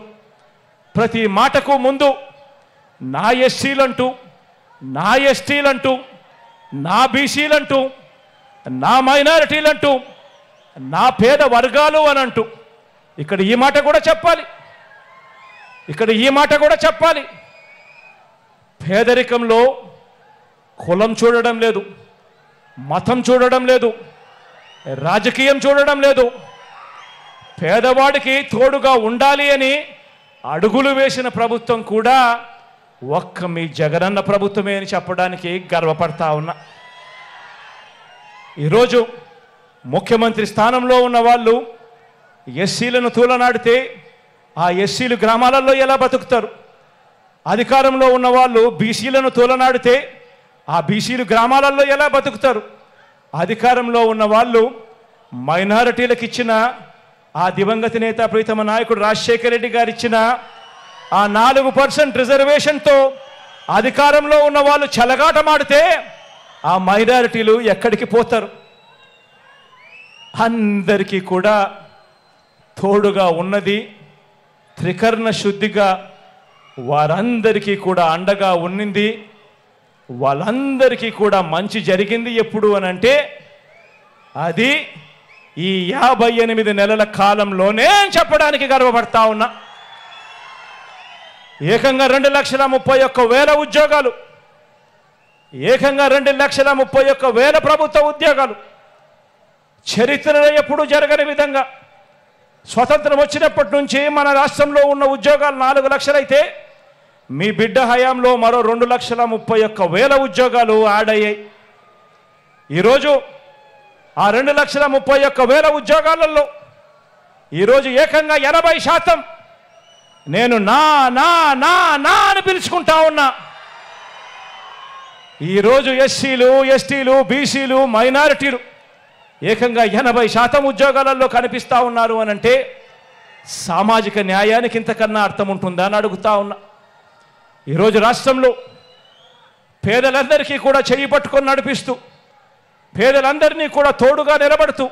ప్రతి మాటకు ముందు నా ఎస్సీలంటూ, నా ఎస్టీలంటూ, నా బీసీలంటూ, నా మైనారిటీలంటూ, నా పేద వర్గాలు అనంటూ ఇక్కడ ఈ మాట కూడా చెప్పాలి. పేదరికంలో కులం చూడడం లేదు, మతం చూడడం లేదు, రాజకీయం చూడడం లేదు. పేదవాడికి తోడుగా ఉండాలి అని అడుగులు వేసిన ప్రభుత్వం కూడా ఒక్క మీ జగనన్న ప్రభుత్వమే అని చెప్పడానికి గర్వపడతా ఉన్నా. ఈరోజు ముఖ్యమంత్రి స్థానంలో ఉన్న వాళ్ళు ఎస్సీలను తూలనాడితే ఆ ఎస్సీలు గ్రామాలలో ఎలా బతుకుతారు? అధికారంలో ఉన్న వాళ్ళు బీసీలను తూలనాడితే ఆ బీసీలు గ్రామాలలో ఎలా బతుకుతారు? అధికారంలో ఉన్న వాళ్ళు మైనారిటీలకు ఇచ్చిన, ఆ దివంగత నేత ప్రీతమ నాయకుడు రాజశేఖర రెడ్డి గారు ఇచ్చిన ఆ 4% రిజర్వేషన్తో అధికారంలో ఉన్న వాళ్ళు చెలగాటమాడితే ఆ మైనారిటీలు ఎక్కడికి పోతారు? అందరికీ కూడా తోడుగా ఉన్నది, త్రికరణ శుద్ధిగా వారందరికీ కూడా అండగా ఉన్నింది, వాళ్ళందరికీ కూడా మంచి జరిగింది ఎప్పుడు అనంటే అది ఈ 58 నెలల కాలంలోనే చెప్పడానికి గర్వపడతా ఉన్నా. ఏకంగా 2,31,000 ఉద్యోగాలు, ఏకంగా 2,31,000 ప్రభుత్వ ఉద్యోగాలు, చరిత్రలో ఎప్పుడు జరగని విధంగా స్వతంత్రం వచ్చినప్పటి నుంచి మన రాష్ట్రంలో ఉన్న ఉద్యోగాలు 4 లక్షలైతే మీ బిడ్డ హయాంలో మరో 2,31,000 ఉద్యోగాలు యాడ్ అయ్యాయి. ఈరోజు ఆ 2,31,000 ఉద్యోగాలలో ఈరోజు ఏకంగా 80% నేను నా నా నా నా అని పిలుచుకుంటా ఉన్నా. ఈరోజు ఎస్సీలు, ఎస్టీలు, బీసీలు, మైనారిటీలు ఏకంగా 80% ఉద్యోగాలలో కనిపిస్తూ ఉన్నారు అనంటే సామాజిక న్యాయానికి ఇంతకన్నా అర్థం ఉంటుందా అని అడుగుతా ఉన్నా. ఈరోజు రాష్ట్రంలో పేదలందరికీ కూడా చెయ్యి పట్టుకొని నడిపిస్తూ, పేదలందరినీ కూడా తోడుగా నిలబడుతూ,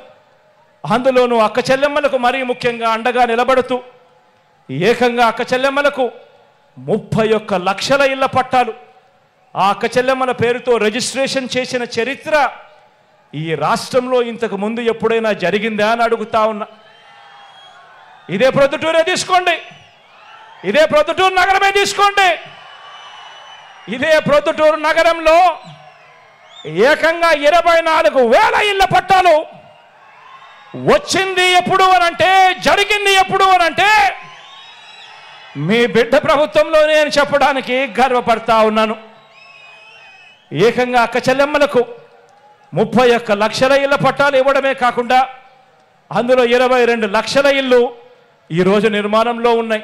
అందులోనూ అక్క చెల్లెమ్మలకు మరీ ముఖ్యంగా అండగా నిలబడుతూ ఏకంగా అక్క చెల్లెమ్మలకు 31 లక్షల ఇళ్ల పట్టాలు ఆ అక్క చెల్లెమ్మల పేరుతో రిజిస్ట్రేషన్ చేసిన చరిత్ర ఈ రాష్ట్రంలో ఇంతకు ముందు ఎప్పుడైనా జరిగిందా అని అడుగుతా ఉన్నా. ఇదే ప్రొద్దుటూరే తీసుకోండి, ఇదే ప్రొద్దుటూరు నగరమే తీసుకోండి. ఇదే ప్రొద్దుటూరు నగరంలో ఏకంగా 24,000 ఇళ్ల పట్టాలు వచ్చింది ఎప్పుడు అనంటే, జరిగింది ఎప్పుడు అనంటే మీ బిడ్డ ప్రభుత్వంలోనే అని చెప్పడానికి గర్వపడతా ఉన్నాను. ఏకంగా అక్క చెల్లెమ్మలకు 31 లక్షల ఇళ్ల పట్టాలు ఇవ్వడమే కాకుండా అందులో 22 లక్షల ఇళ్ళు ఈరోజు నిర్మాణంలో ఉన్నాయి.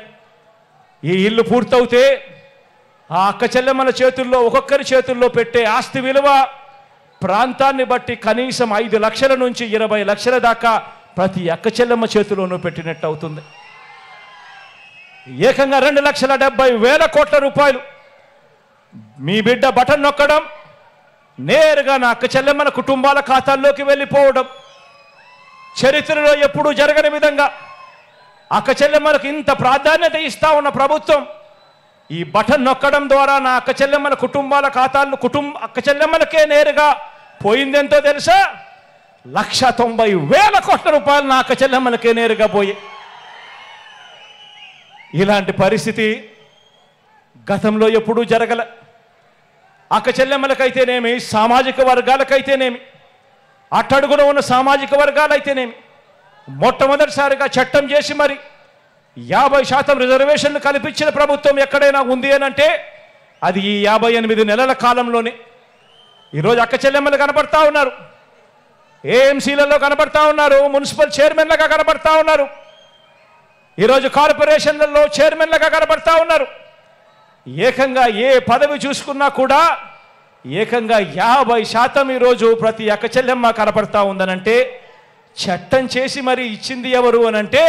ఈ ఇల్లు పూర్తవుతే ఆ అక్క చెల్లెమ్మల చేతుల్లో ఒక్కొక్కరి చేతుల్లో పెట్టే ఆస్తి విలువ ప్రాంతాన్ని బట్టి కనీసం 5 లక్షల నుంచి 20 లక్షల దాకా ప్రతి అక్క చెల్లెమ్మ చేతిలోనూ పెట్టినట్టు అవుతుంది. ఏకంగా 2,70,000 కోట్ల రూపాయలు మీ బిడ్డ బటన్ నొక్కడం, నేరుగా నా అక్క చెల్లెమ్మల కుటుంబాల ఖాతాల్లోకి వెళ్ళిపోవడం, చరిత్రలో ఎప్పుడూ జరగని విధంగా అక్క చెల్లెమ్మలకు ఇంత ప్రాధాన్యత ఇస్తా ఉన్న ప్రభుత్వం ఈ బటన్ నొక్కడం ద్వారా నా అక్క చెల్లెమ్మల కుటుంబాల ఖాతాలు అక్క చెల్లెమ్మలకే నేరుగా పోయిందెంతో తెలుసా? 1,90,000 కోట్ల రూపాయలు నా అక్క చెల్లెమ్మలకే నేరుగా పోయి. ఇలాంటి పరిస్థితి గతంలో ఎప్పుడూ జరగల. అక్క చెల్లెమ్మలకైతేనేమి, సామాజిక వర్గాలకైతేనేమి, అట్టడుగున ఉన్న సామాజిక వర్గాలైతేనేమి మొట్టమొదటిసారిగా చట్టం చేసి మరి 50% రిజర్వేషన్లు కల్పించిన ప్రభుత్వం ఎక్కడైనా ఉంది అని అంటే అది ఈ 58 నెలల కాలంలోనే. ఈరోజు అక్క చెల్లెమ్మలు కనబడతా ఉన్నారు, ఏఎంసీలలో కనబడతా ఉన్నారు, మున్సిపల్ చైర్మన్లుగా కనబడతా ఉన్నారు, ఈరోజు కార్పొరేషన్లలో చైర్మన్లుగా కనబడతా ఉన్నారు. ఏకంగా ఏ పదవి చూసుకున్నా కూడా ఏకంగా 50% ఈరోజు ప్రతి అక్క చెల్లెమ్మ కనపడతా ఉందనంటే చట్టం చేసి మరి ఇచ్చింది ఎవరు అనంటే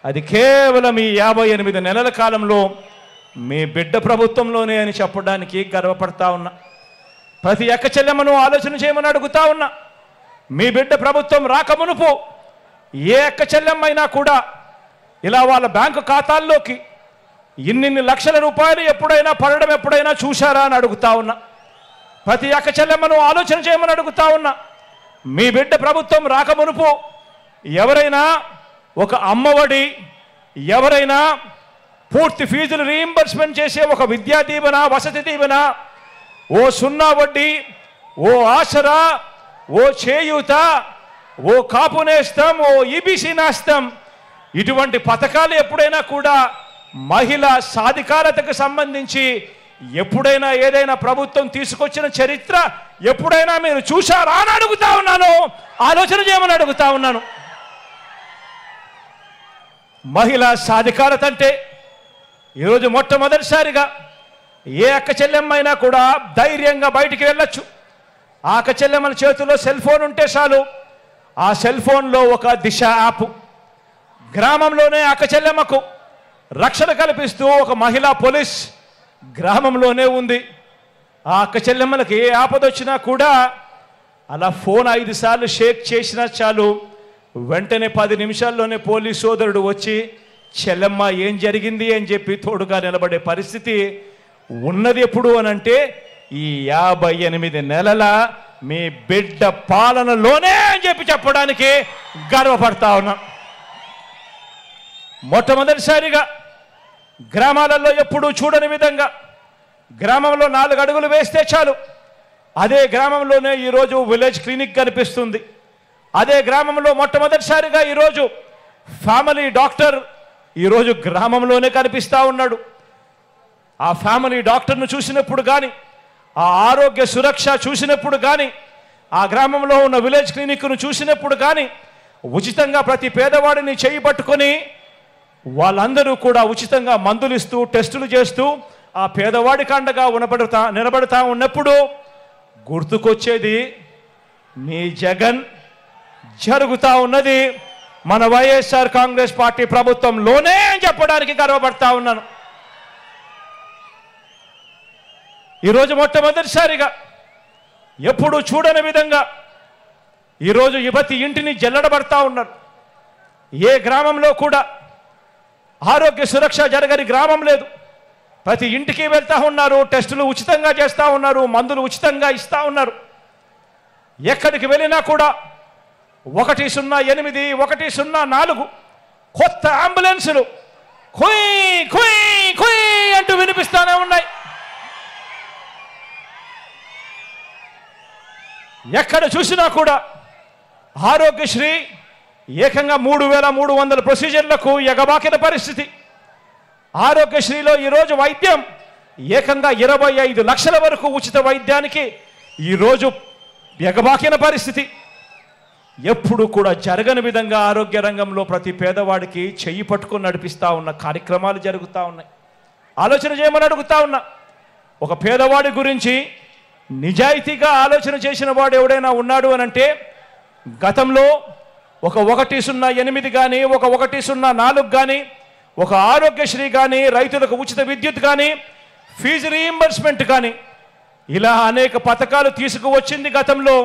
అది కేవలం ఈ 58 నెలల కాలంలో మీ బిడ్డ ప్రభుత్వంలోనే అని చెప్పడానికి గర్వపడతా ఉన్నా. ప్రతి అక్క చెల్లెమ్మను ఆలోచన చేయమని అడుగుతా ఉన్నా. మీ బిడ్డ ప్రభుత్వం రాకమునుపు ఏ అక్క చెల్లెమ్మైనా కూడా ఇలా వాళ్ళ బ్యాంకు ఖాతాల్లోకి ఇన్ని లక్షల రూపాయలు ఎప్పుడైనా పడడం ఎప్పుడైనా చూశారా అని అడుగుతా ఉన్నా. ప్రతి అక్క చెల్లెమ్మను ఆలోచన చేయమని అడుగుతా ఉన్నా. మీ బిడ్డ ప్రభుత్వం రాకమునుపు ఎవరైనా ఒక అమ్మఒడి, ఎవరైనా పూర్తి ఫీజులు రీయింబర్స్మెంట్ చేసే ఒక విద్యా దీవెన, వసతి దీవెన, ఓ 0 వడ్డీ, ఓ ఆసరా, ఓ చేయూత, ఓ కాపు నేస్తం, ఓ ఈబీసీ నేస్తం, ఇటువంటి పథకాలు ఎప్పుడైనా కూడా మహిళా సాధికారతకు సంబంధించి ఎప్పుడైనా ఏదైనా ప్రభుత్వం తీసుకొచ్చిన చరిత్ర ఎప్పుడైనా మీరు చూశారా అని అడుగుతా ఉన్నాను. ఆలోచన చేయమని అడుగుతా ఉన్నాను. మహిళా సాధికారత అంటే ఈరోజు మొట్టమొదటిసారిగా ఏ అక్క చెల్లెమ్మైనా కూడా ధైర్యంగా బయటికి వెళ్ళొచ్చు. ఆ అక్క చెల్లెమ్మల చేతిలో సెల్ ఫోన్ ఉంటే చాలు, ఆ సెల్ ఫోన్లో ఒక దిశ యాప్, గ్రామంలోనే అక్క చెల్లెమ్మకు రక్షణ కల్పిస్తూ ఒక మహిళా పోలీస్ గ్రామంలోనే ఉంది. ఆ అక్క చెల్లెమ్మలకి ఏ ఆపద వచ్చినా కూడా అలా ఫోన్ 5 సార్లు షేక్ చేసినా చాలు, వెంటనే 10 నిమిషాల్లోనే పోలీస్ సోదరుడు వచ్చి చెల్లెమ్మ ఏం జరిగింది అని చెప్పి తోడుగా నిలబడే పరిస్థితి ఉన్నది. ఎప్పుడు అనంటే ఈ 58 నెలల మీ బిడ్డ పాలనలోనే అని చెప్పి చెప్పడానికి గర్వపడతా ఉన్నా. మొట్టమొదటిసారిగా గ్రామాలలో ఎప్పుడూ చూడని విధంగా గ్రామంలో 4 అడుగులు వేస్తే చాలు అదే గ్రామంలోనే ఈరోజు విలేజ్ క్లినిక్ కనిపిస్తుంది. అదే గ్రామంలో మొట్టమొదటిసారిగా ఈరోజు ఫ్యామిలీ డాక్టర్ ఈరోజు గ్రామంలోనే కనిపిస్తూ ఉన్నాడు. ఆ ఫ్యామిలీ డాక్టర్ను చూసినప్పుడు కానీ, ఆ ఆరోగ్య సురక్ష చూసినప్పుడు కానీ, ఆ గ్రామంలో ఉన్న విలేజ్ క్లినిక్ను చూసినప్పుడు కానీ ఉచితంగా ప్రతి పేదవాడిని చేయి పట్టుకొని వాళ్ళందరూ కూడా ఉచితంగా మందులు ఇస్తూ టెస్టులు చేస్తూ ఆ పేదవాడికి అండగా నిలబడతా ఉన్నప్పుడు గుర్తుకొచ్చేది మీ జగన్. జరుగుతూ ఉన్నది మన వైఎస్ఆర్ కాంగ్రెస్ పార్టీ ప్రభుత్వంలోనే అని చెప్పడానికి గర్వపడతా ఉన్నాను. ఈరోజు మొట్టమొదటిసారిగా ఎప్పుడు చూడని విధంగా ఈరోజు ప్రతి ఇంటిని జల్లడబడతా ఉన్నారు. ఏ గ్రామంలో కూడా ఆరోగ్య సురక్ష జరగని గ్రామం లేదు. ప్రతి ఇంటికి వెళ్తా ఉన్నారు, టెస్టులు ఉచితంగా చేస్తూ ఉన్నారు, మందులు ఉచితంగా ఇస్తూ ఉన్నారు. ఎక్కడికి వెళ్ళినా కూడా 108, 104 కొత్త అంబులెన్సులు కుయ్ కుయ్ కుయ్ అంటూ వినిపిస్తూనే ఉన్నాయి. ఎక్కడ చూసినా కూడా ఆరోగ్యశ్రీ ఏకంగా 3,300 ప్రొసీజర్లకు ఎగబాకిన పరిస్థితి. ఆరోగ్యశ్రీలో ఈరోజు వైద్యం ఏకంగా 25 లక్షల వరకు ఉచిత వైద్యానికి ఈరోజు ఎగబాకిన పరిస్థితి. ఎప్పుడు కూడా జరగని విధంగా ఆరోగ్య రంగంలో ప్రతి పేదవాడికి చెయ్యి పట్టుకొని నడిపిస్తూ ఉన్న కార్యక్రమాలు జరుగుతూ ఉన్నాయి. ఆలోచన చేయమని అడుగుతా ఉన్నా. ఒక పేదవాడి గురించి నిజాయితీగా ఆలోచన చేసిన వాడు ఎవడైనా ఉన్నాడు అనంటే గతంలో ఒక 108 కానీ, ఒక 104 కానీ, ఒక ఆరోగ్యశ్రీ కానీ, రైతులకు ఉచిత విద్యుత్ కానీ, ఫీజు రీయింబర్స్మెంట్ కానీ, ఇలా అనేక పథకాలు తీసుకువచ్చింది గతంలో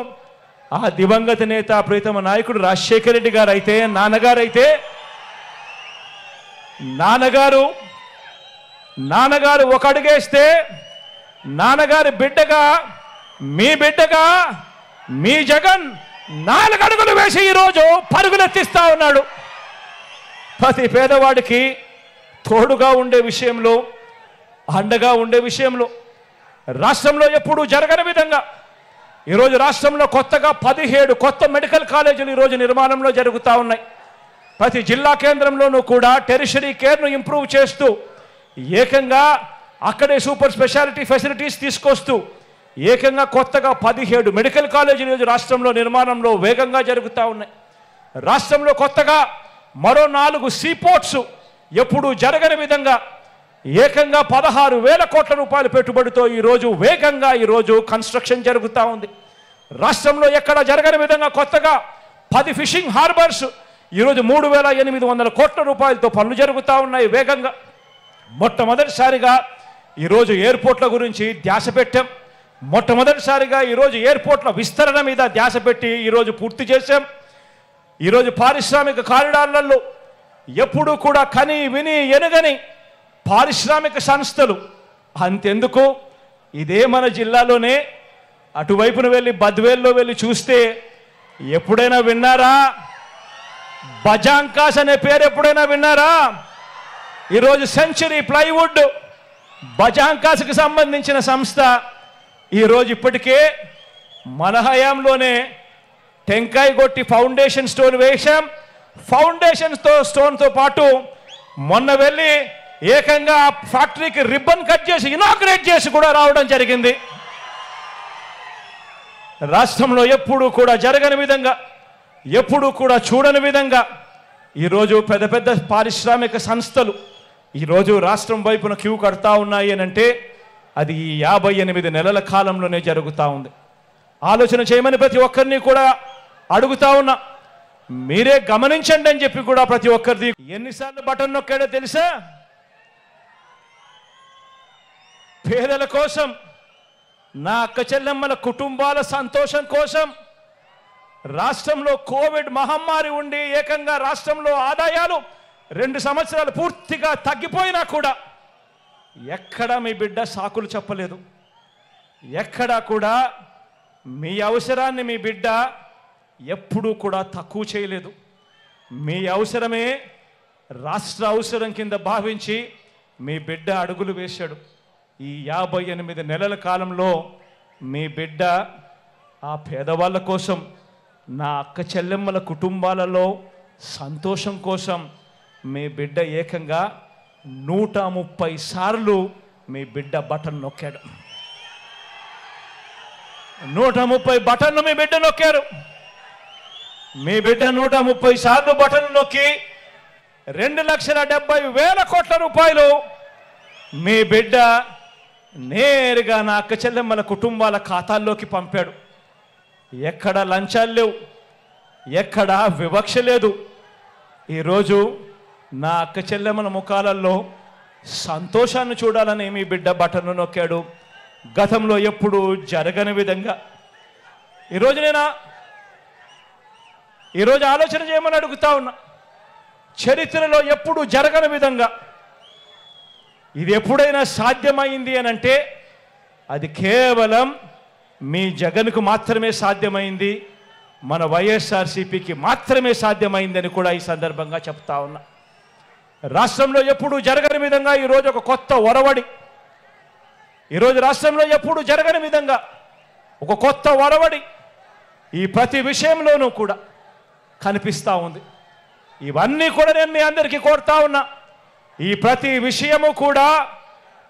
ఆ దివంగత నేత ప్రీతమ నాయకుడు రాజశేఖర రెడ్డి గారు అయితే, నాన్నగారు ఒక అడుగేస్తే నాన్నగారి బిడ్డగా మీ జగన్ 4 అడుగులు వేసి ఈరోజు పరుగులెత్తిస్తా ఉన్నాడు. ప్రతి పేదవాడికి తోడుగా ఉండే విషయంలో, అండగా ఉండే విషయంలో రాష్ట్రంలో ఎప్పుడూ జరగని విధంగా ఈరోజు రాష్ట్రంలో కొత్తగా 17 కొత్త మెడికల్ కాలేజీలు ఈరోజు నిర్మాణంలో జరుగుతూ ఉన్నాయి. ప్రతి జిల్లా కేంద్రంలోనూ కూడా టెరిషరీ కేర్ను ఇంప్రూవ్ చేస్తూ ఏకంగా అక్కడే సూపర్ స్పెషాలిటీ ఫెసిలిటీస్ తీసుకొస్తూ ఏకంగా కొత్తగా 17 మెడికల్ కాలేజీలు ఈరోజు రాష్ట్రంలో నిర్మాణంలో వేగంగా జరుగుతూ ఉన్నాయి. రాష్ట్రంలో కొత్తగా మరో 4 సీపోర్ట్స్ ఎప్పుడూ జరగని విధంగా ఏకంగా 16,000 కోట్ల రూపాయల పెట్టుబడితో ఈరోజు వేగంగా కన్స్ట్రక్షన్ జరుగుతూ ఉంది. రాష్ట్రంలో ఎక్కడ జరగని విధంగా కొత్తగా 10 ఫిషింగ్ హార్బర్స్ ఈరోజు 3,800 కోట్ల రూపాయలతో పనులు జరుగుతూ ఉన్నాయి వేగంగా. మొట్టమొదటిసారిగా ఈరోజు ఎయిర్పోర్ట్ల గురించి ధ్యాస పెట్టాం. మొట్టమొదటిసారిగా ఈరోజు ఎయిర్పోర్ట్ల విస్తరణ మీద ధ్యాస పెట్టి ఈరోజు పూర్తి చేశాం. ఈరోజు పారిశ్రామిక కారిడార్లలో ఎప్పుడూ కూడా కని విని ఎనగని పారిశ్రామిక సంస్థలు. అంతెందుకు, ఇదే మన జిల్లాలోనే అటువైపున వెళ్ళి బద్వేల్లో వెళ్ళి చూస్తే ఎప్పుడైనా విన్నారా? బజాంకాస్ అనే పేరు ఎప్పుడైనా విన్నారా? ఈరోజు సెంచరీ ప్లైవుడ్ బజాంకాస్కి సంబంధించిన సంస్థ ఈరోజు ఇప్పటికే మన హయాంలోనే టెంకాయ కొట్టి ఫౌండేషన్ స్టోన్ వేశాం. ఫౌండేషన్ స్టోన్తో పాటు మొన్న వెళ్ళి ఏకంగా ఆ ఫ్యాక్టరీకి రిబ్బన్ కట్ చేసి ఇనాగ్రేట్ చేసి కూడా రావడం జరిగింది. రాష్ట్రంలో ఎప్పుడూ కూడా జరగని విధంగా, ఎప్పుడూ కూడా చూడని విధంగా ఈరోజు పెద్ద పెద్ద పారిశ్రామిక సంస్థలు ఈరోజు రాష్ట్రం వైపున క్యూ కడతా ఉన్నాయి అని అంటే అది ఈ 58 నెలల కాలంలోనే జరుగుతూ ఉంది. ఆలోచన చేయమని ప్రతి ఒక్కరిని కూడా అడుగుతా ఉన్నా. మీరే గమనించండి అని చెప్పి కూడా ప్రతి ఒక్కరిది ఎన్నిసార్లు బటన్ నొక్కాడో తెలుసా? పేదల కోసం, నా అక్క చెల్లెమ్మల కుటుంబాల సంతోషం కోసం. రాష్ట్రంలో కోవిడ్ మహమ్మారి ఉండి ఏకంగా రాష్ట్రంలో ఆదాయాలు 2 సంవత్సరాలు పూర్తిగా తగ్గిపోయినా కూడా ఎక్కడా మీ బిడ్డ సాకులు చెప్పలేదు. ఎక్కడా కూడా మీ అవసరాన్ని మీ బిడ్డ ఎప్పుడూ కూడా తక్కువ చేయలేదు. మీ అవసరమే రాష్ట్ర అవసరం కింద భావించి మీ బిడ్డ అడుగులు వేశాడు. ఈ 58 నెలల కాలంలో మీ బిడ్డ ఆ పేదవాళ్ళ కోసం, నా అక్క చెల్లెమ్మల కుటుంబాలలో సంతోషం కోసం మీ బిడ్డ ఏకంగా 130 సార్లు మీ బిడ్డ బటన్ నొక్కాడు. 130 బటన్లు మీ బిడ్డ నొక్కారు. మీ బిడ్డ 130 సార్లు బటన్ నొక్కి 2,70,000 కోట్ల రూపాయలు మీ బిడ్డ నేరుగా నా అక్క చెల్లెమ్మల కుటుంబాల ఖాతాల్లోకి పంపాడు. ఎక్కడ లంచాలు లేవు, ఎక్కడ వివక్ష లేదు. ఈరోజు నా అక్క చెల్లెమ్మల ముఖాలలో సంతోషాన్ని చూడాలని మీ బిడ్డ బటన్ను నొక్కాడు. గతంలో ఎప్పుడు జరగని విధంగా ఈరోజు ఆలోచన చేయమని అడుగుతా ఉన్నా. చరిత్రలో ఎప్పుడు జరగని విధంగా ఇది ఎప్పుడైనా సాధ్యమైంది అని అంటే అది కేవలం మీ జగన్కు మాత్రమే సాధ్యమైంది, మన వైఎస్ఆర్సీపీకి మాత్రమే సాధ్యమైందని కూడా ఈ సందర్భంగా చెప్తా ఉన్నా. రాష్ట్రంలో ఎప్పుడు జరగని విధంగా ఈరోజు ఒక కొత్త ఒరవడి, ఈరోజు రాష్ట్రంలో ఎప్పుడు జరగని విధంగా ఒక కొత్త ఒరవడి ఈ ప్రతి విషయంలోనూ కూడా కనిపిస్తూ ఉంది. ఇవన్నీ కూడా నేను మీ అందరికీ కోరుతా ఉన్నా. ఈ ప్రతి విషయము కూడా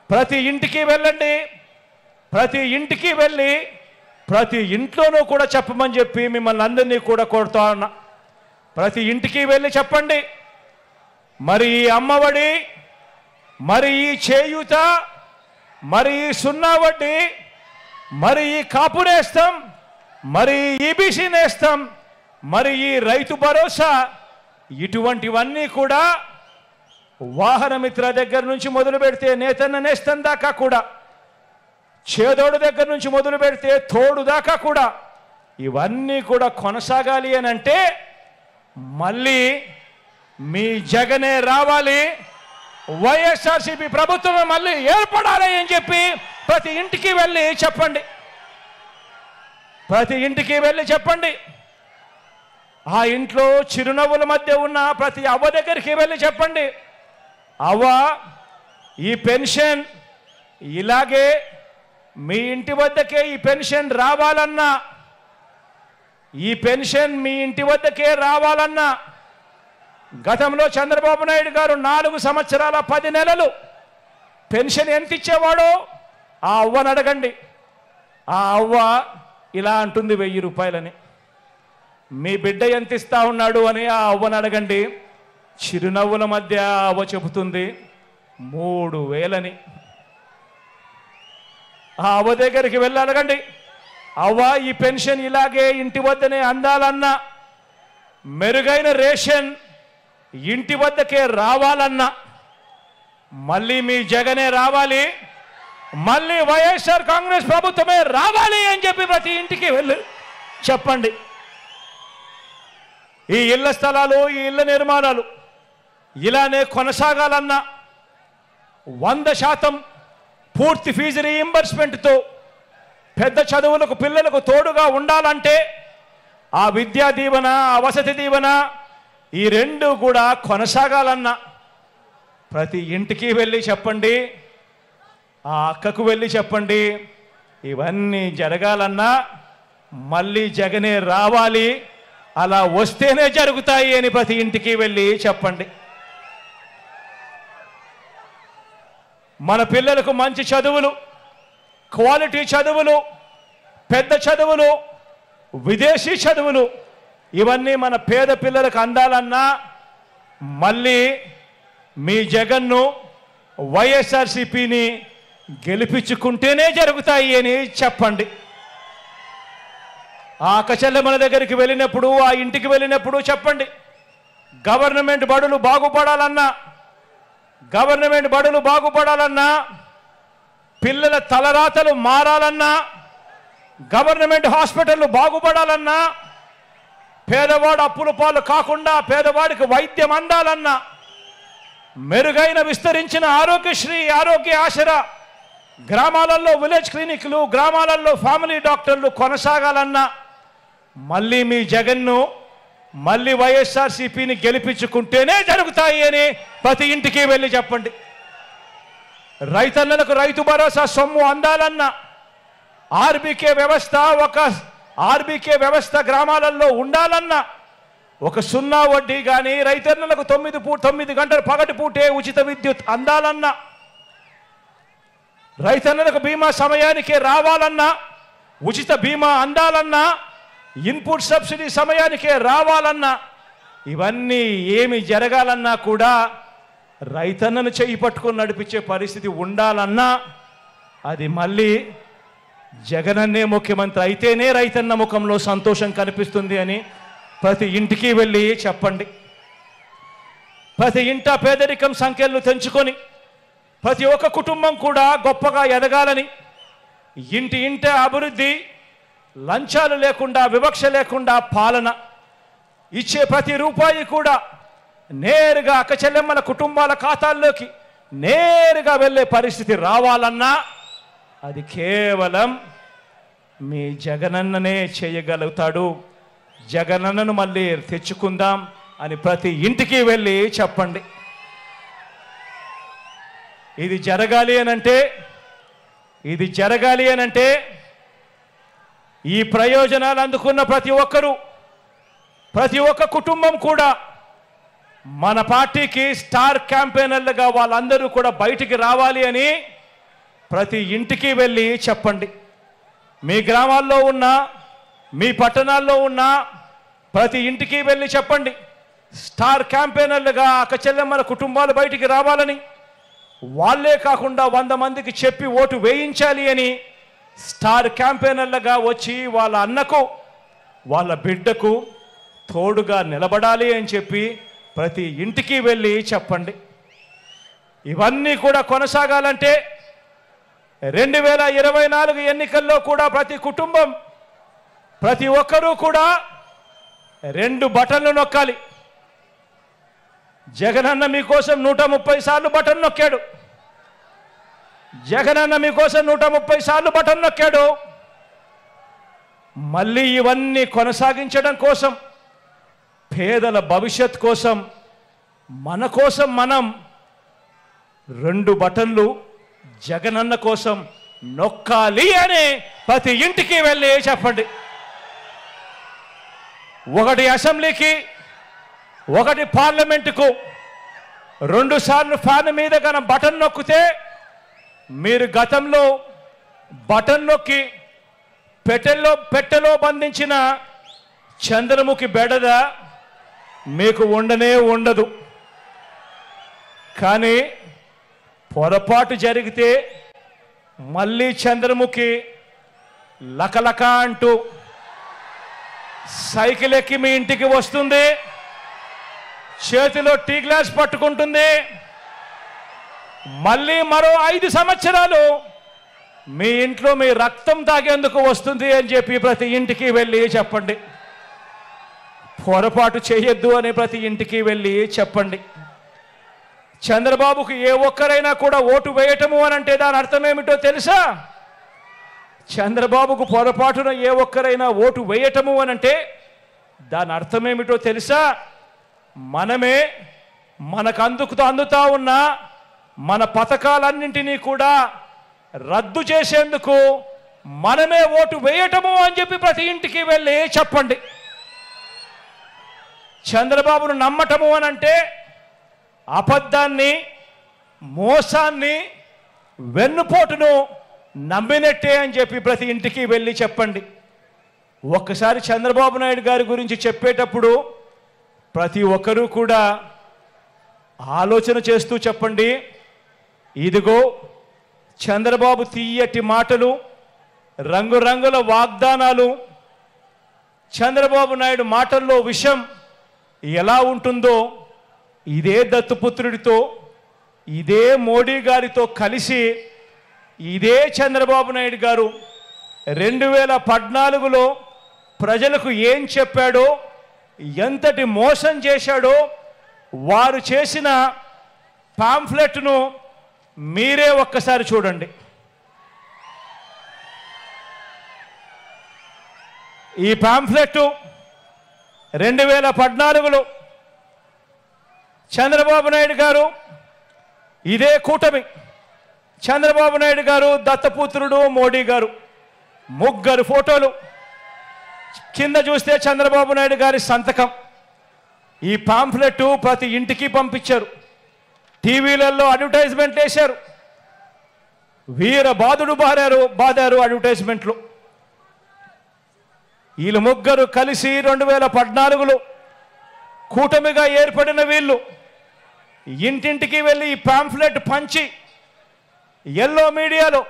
ప్రతి ఇంటికి వెళ్ళండి, ప్రతి ఇంటికి వెళ్ళి ప్రతి ఇంట్లోనూ కూడా చెప్పమని చెప్పి మిమ్మల్ని అందరినీ కూడా కోరుతా ఉన్నా. ప్రతి ఇంటికి వెళ్ళి చెప్పండి, మరి ఈ అమ్మఒడి, మరి ఈ చేయూత, మరి ఈ సున్నా వడ్డీ, మరి ఈ కాపు నేస్తం, మరి ఈబీసీ నేస్తం, మరి ఈ రైతు భరోసా, ఇటువంటివన్నీ కూడా వాహన మిత్ర దగ్గర నుంచి మొదలు పెడితే నేతన్న నేస్తం దాకా కూడా, చేదోడు దగ్గర నుంచి మొదలు పెడితే తోడు దాకా కూడా ఇవన్నీ కూడా కొనసాగాలి అని అంటే మళ్ళీ మీ జగనే రావాలి, వైఎస్ఆర్సీపీ ప్రభుత్వమే మళ్ళీ ఏర్పడాలి అని చెప్పి ప్రతి ఇంటికి వెళ్ళి చెప్పండి. ప్రతి ఇంటికి వెళ్ళి చెప్పండి. ఆ ఇంట్లో చిరునవ్వుల మధ్య ఉన్న ప్రతి అవ్వ దగ్గరికి వెళ్ళి చెప్పండి, అవ్వ ఈ పెన్షన్ ఇలాగే మీ ఇంటి వద్దకే ఈ పెన్షన్ రావాలన్నా, ఈ పెన్షన్ మీ ఇంటి వద్దకే రావాలన్నా గతంలో చంద్రబాబు నాయుడు గారు 4 సంవత్సరాల 10 నెలలు పెన్షన్ ఎంత ఇచ్చేవాడో ఆ అవ్వని అడగండి. ఆ అవ్వ ఇలా అంటుంది 1000 రూపాయలని. మీ బిడ్డ ఎంత ఇస్తా ఉన్నాడు అని ఆ అవ్వని అడగండి. చిరునవ్వుల మధ్య అవ్వ చెబుతుంది 3000 అని. ఆ అవ్వ దగ్గరికి వెళ్ళి అడగండి, అవ్వ ఈ పెన్షన్ ఇలాగే ఇంటి వద్దనే అందాలన్నా, మెరుగైన రేషన్ ఇంటి వద్దకే రావాలన్నా మళ్ళీ మీ జగనే రావాలి, మళ్ళీ వైఎస్ఆర్ కాంగ్రెస్ ప్రభుత్వమే రావాలి అని చెప్పి ప్రతి ఇంటికి వెళ్ళి చెప్పండి. ఈ ఇళ్ల స్థలాలు, ఈ ఇళ్ల నిర్మాణాలు ఇలానే కొనసాగాలన్నా 100% పూర్తి ఫీజు రీయింబర్స్మెంట్తో పెద్ద చదువులకు పిల్లలకు తోడుగా ఉండాలంటే ఆ విద్యా దీవెన, ఆ వసతి దీవెన ఈ 2 కూడా కొనసాగాలన్నా ప్రతి ఇంటికి వెళ్ళి చెప్పండి, ఆ అక్కకు వెళ్ళి చెప్పండి, ఇవన్నీ జరగాలన్నా మళ్ళీ జగనే రావాలి, అలా వస్తేనే జరుగుతాయి అని ప్రతి ఇంటికి వెళ్ళి చెప్పండి. మన పిల్లలకు మంచి చదువులు, క్వాలిటీ చదువులు, పెద్ద చదువులు, విదేశీ చదువులు ఇవన్నీ మన పేద పిల్లలకు అందాలన్నా మళ్ళీ మీ జగన్ను, వైఎస్ఆర్సీపీని గెలిపించుకుంటేనే జరుగుతాయి అని చెప్పండి. ఆ అక్కచెల్లెమ్మల దగ్గరికి వెళ్ళినప్పుడు, ఆ ఇంటికి వెళ్ళినప్పుడు చెప్పండి, గవర్నమెంట్ బడులు బాగుపడాలన్నా, గవర్నమెంట్ బడులు బాగుపడాలన్నా, పిల్లల తలరాతలు మారాలన్నా, గవర్నమెంట్ హాస్పిటళ్ళు బాగుపడాలన్నా, పేదవాడు అప్పుల పాలు కాకుండా పేదవాడికి వైద్యం అందాలన్నా, మెరుగైన విస్తరించిన ఆరోగ్యశ్రీ, ఆరోగ్య ఆసరా, గ్రామాలలో విలేజ్ క్లినిక్లు, గ్రామాలలో ఫ్యామిలీ డాక్టర్లు కొనసాగాలన్నా మళ్ళీ మీ జగన్ను, మళ్ళీ వైఎస్ఆర్సీపీని గెలిపించుకుంటేనే జరుగుతాయి అని ప్రతి ఇంటికి వెళ్ళి చెప్పండి. రైతన్నలకు రైతు భరోసా సొమ్ము అందాలన్నా, ఆర్బీకే వ్యవస్థ గ్రామాలలో ఉండాలన్నా, ఒక సున్నా వడ్డీ కానీ రైతన్నలకు 9 గంటల పగటి పూటే ఉచిత విద్యుత్ అందాలన్నా, రైతన్నలకు బీమా సమయానికే రావాలన్నా, ఉచిత బీమా అందాలన్నా, ఇన్పుట్ సబ్సిడీ సమయానికే రావాలన్నా, ఇవన్నీ ఏమి జరగాలన్నా కూడా రైతన్నను చేయి పట్టుకొని నడిపించే పరిస్థితి ఉండాలన్నా అది మళ్ళీ జగనన్నే ముఖ్యమంత్రి అయితేనే రైతన్న ముఖంలో సంతోషం కనిపిస్తుంది అని ప్రతి ఇంటికి వెళ్ళి చెప్పండి. ప్రతి ఇంట పేదరికం సంఖ్యలు తెంచుకొని ప్రతి ఒక్క కుటుంబం కూడా గొప్పగా ఎదగాలని, ఇంటి అభివృద్ధి, లంచాలు లేకుండా, వివక్ష లేకుండా పాలన, ఇచ్చే ప్రతి రూపాయి కూడా నేరుగా అక్కచెల్లెమ్మల కుటుంబాల ఖాతాల్లోకి నేరుగా వెళ్ళే పరిస్థితి రావాలన్నా అది కేవలం మీ జగనన్ననే చేయగలుగుతాడు. జగనన్నను మళ్ళీ తెచ్చుకుందాం అని ప్రతి ఇంటికి వెళ్ళి చెప్పండి. ఇది జరగాలి అనంటే ఈ ప్రయోజనాలు అందుకున్న ప్రతి ఒక్క కుటుంబం కూడా మన పార్టీకి స్టార్ క్యాంపెయినర్లుగా వాళ్ళందరూ కూడా బయటికి రావాలి అని ప్రతి ఇంటికి వెళ్ళి చెప్పండి. మీ గ్రామాల్లో ఉన్న, మీ పట్టణాల్లో ఉన్న ప్రతి ఇంటికి వెళ్ళి చెప్పండి. స్టార్ క్యాంపెయినర్లుగా అక్క చెల్లెమ్మల కుటుంబాలు బయటికి రావాలని, వాళ్ళే కాకుండా 100 మందికి చెప్పి ఓటు వేయించాలి అని స్టార్ క్యాంపెయినర్లుగా వచ్చి వాళ్ళ అన్నకు, వాళ్ళ బిడ్డకు తోడుగా నిలబడాలి అని చెప్పి ప్రతి ఇంటికి వెళ్ళి చెప్పండి. ఇవన్నీ కూడా కొనసాగాలంటే 2024 ఎన్నికల్లో కూడా ప్రతి కుటుంబం, ప్రతి ఒక్కరూ కూడా 2 బటన్లు నొక్కాలి. జగనన్న మీకోసం 130 సార్లు బటన్ నొక్కాడు. జగనన్న మీకోసం 130 సార్లు బటన్ నొక్కాడు. మళ్ళీ ఇవన్నీ కొనసాగించడం కోసం, పేదల భవిష్యత్ కోసం, మన కోసం మనం 2 బటన్లు జగనన్న కోసం నొక్కాలి అని ప్రతి ఇంటికి వెళ్ళి చెప్పండి. ఒకటి అసెంబ్లీకి, ఒకటి పార్లమెంటుకు 2 సార్లు ఫ్యాన్ మీద కన బటన్ నొక్కితే మీరు గతంలో బటన్ నొక్కి పెట్టెలో బంధించిన చంద్రముఖి బెడద మీకు ఉండదు. కానీ పొరపాటు జరిగితే మళ్ళీ చంద్రముఖి లకలక అంటూ సైకిల్ ఎక్కి మీ ఇంటికి వస్తుంది, చేతిలో టీ గ్లాస్ పట్టుకుంటుంది. మళ్ళీ మరో 5 సంవత్సరాలు మీ ఇంట్లో మీ రక్తం తాగేందుకు వస్తుంది అని చెప్పి ప్రతి ఇంటికి వెళ్ళి చెప్పండి. పొరపాటు చేయొద్దు అని ప్రతి ఇంటికి వెళ్ళి చెప్పండి. చంద్రబాబుకు ఏ ఒక్కరైనా కూడా ఓటు వేయటము అని అంటే దాని అర్థం ఏమిటో తెలుసా? చంద్రబాబుకు పొరపాటున ఏ ఒక్కరైనా ఓటు వేయటము అని అంటే దాని అర్థం ఏమిటో తెలుసా? మనమే మనకు అందుతా ఉన్న మన పథకాలన్నింటినీ కూడా రద్దు చేసేందుకు మనమే ఓటు వేయటము అని చెప్పి ప్రతి ఇంటికి వెళ్ళి చెప్పండి. చంద్రబాబును నమ్మటము అని అంటే అబద్ధాన్ని, మోసాన్ని, వెన్నుపోటును నమ్మినట్టే అని చెప్పి ప్రతి ఇంటికి వెళ్ళి చెప్పండి. ఒక్కసారి చంద్రబాబు నాయుడు గారి గురించి చెప్పేటప్పుడు ప్రతి ఒక్కరూ కూడా ఆలోచన చేస్తూ చెప్పండి. ఇదిగో చంద్రబాబు తీయటి మాటలు, రంగురంగుల వాగ్దానాలు, చంద్రబాబు నాయుడు మాటల్లో విషయం ఎలా ఉంటుందో ఇదే దత్తుపుత్రుడితో, ఇదే మోడీ గారితో కలిసి ఇదే చంద్రబాబు నాయుడు గారు 2014లో ప్రజలకు ఏం చెప్పాడో, ఎంతటి మోసం చేశాడో వారు చేసిన పాంఫ్లెట్ను మీరే ఒక్కసారి చూడండి. ఈ పాంఫ్లెట్ 2014లో చంద్రబాబు నాయుడు గారు, ఇదే కూటమి, చంద్రబాబు నాయుడు గారు, దత్తపుత్రుడు మోడీ గారు, ముగ్గురు ఫోటోలు, కింద చూస్తే చంద్రబాబు నాయుడు గారి సంతకం. ఈ పాంఫ్లెట్ ప్రతి ఇంటికి పంపించారు. టీవీలలో అడ్వర్టైజ్మెంట్ వేశారు. వీర బాధుడు బాదారు అడ్వర్టైజ్మెంట్లు. వీళ్ళు ముగ్గురు కలిసి 2014లో కూటమిగా ఏర్పడిన వీళ్ళు ఇంటింటికి వెళ్ళి ఈ పాంఫ్లెట్ పంచి ఎల్లో మీడియాలో,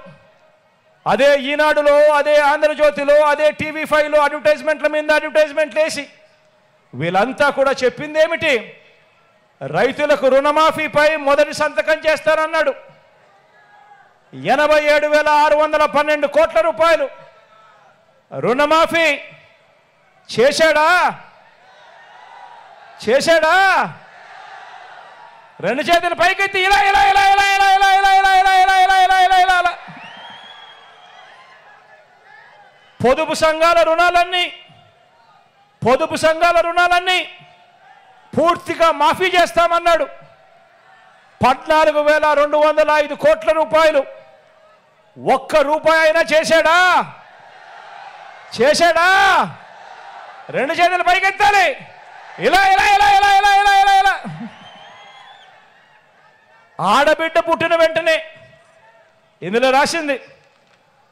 అదే ఈనాడులో, అదే ఆంధ్రజ్యోతిలో, అదే TV5లో అడ్వర్టైజ్మెంట్ల మీద అడ్వర్టైజ్మెంట్లు వేసి వీళ్ళంతా కూడా చెప్పింది ఏమిటి? రైతులకు రుణమాఫీపై మొదటి సంతకం చేస్తారన్నాడు. 87,612 కోట్ల రూపాయలు రుణమాఫీ చేశాడా? రెండు చేతులు పైకెత్తి ఇలా ఇలా ఇలా ఇలా ఇలా ఇలా ఇలా ఇలా ఇలా ఇలా ఇలా ఇలా ఇలా ఇలా ఇలా పొదుపు సంఘాల రుణాలన్నీ పూర్తిగా మాఫీ చేస్తామన్నాడు. 14,205 కోట్ల రూపాయలు. ఒక్క రూపాయి అయినా చేశాడా? రెండు చేతులు పైకెత్తాలి. ఇలా ఇలా ఇలా ఇలా ఇలా ఇలా ఇలా ఇలా ఆడబిడ్డ పుట్టిన వెంటనే, ఇందులో రాసింది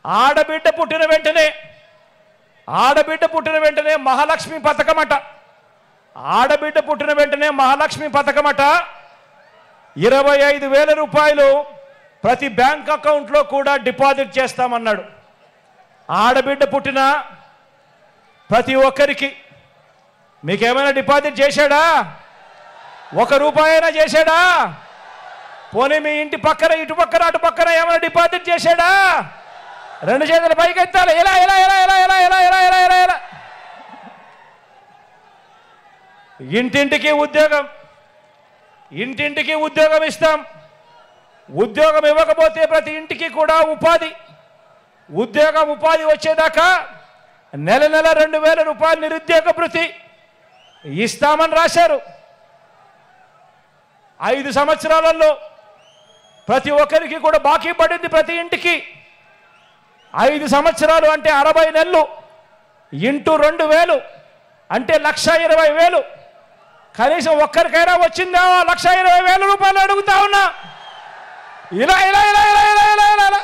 ఆడబిడ్డ పుట్టిన వెంటనే మహాలక్ష్మి పథకమట. ఆడబిడ్డ పుట్టిన వెంటనే మహాలక్ష్మి పథకమట. 25,000 రూపాయలు ప్రతి బ్యాంక్ అకౌంట్లో కూడా డిపాజిట్ చేస్తామన్నాడు. ఆడబిడ్డ పుట్టిన ప్రతి ఒక్కరికి. మీకేమైనా డిపాజిట్ చేశాడా? 1 రూపాయి అయినా చేశాడా? పోనీ మీ ఇంటి పక్కన, ఇటు పక్కన, అటు పక్కన ఏమైనా డిపాజిట్ చేశాడా? 2 చేతుల పైకి ఎత్తాలి. ఇలా ఇలా ఇలా ఇలా ఇలా ఇలా ఇలా ఇలా ఇలా ఇలా ఇంటింటికి ఉద్యోగం ఇస్తాం. ఉద్యోగం ఇవ్వకపోతే ప్రతి ఇంటికి కూడా ఉపాధి వచ్చేదాకా నెల 2,000 రూపాయలు నిరుద్యోగ భృతి ఇస్తామని రాశారు. 5 సంవత్సరాలలో ప్రతి ఒక్కరికి కూడా బాకీ పడింది. ప్రతి ఇంటికి 5 సంవత్సరాలు అంటే 60 నెలలు ఇంటూ 2,000 అంటే 1,20,000. కనీసం ఒక్కరికైనా వచ్చిందా? 1,20,000 రూపాయలు అడుగుతా ఉన్నా. ఇలా ఇలా ఇలా ఇలా ఇలా ఇలా ఇలా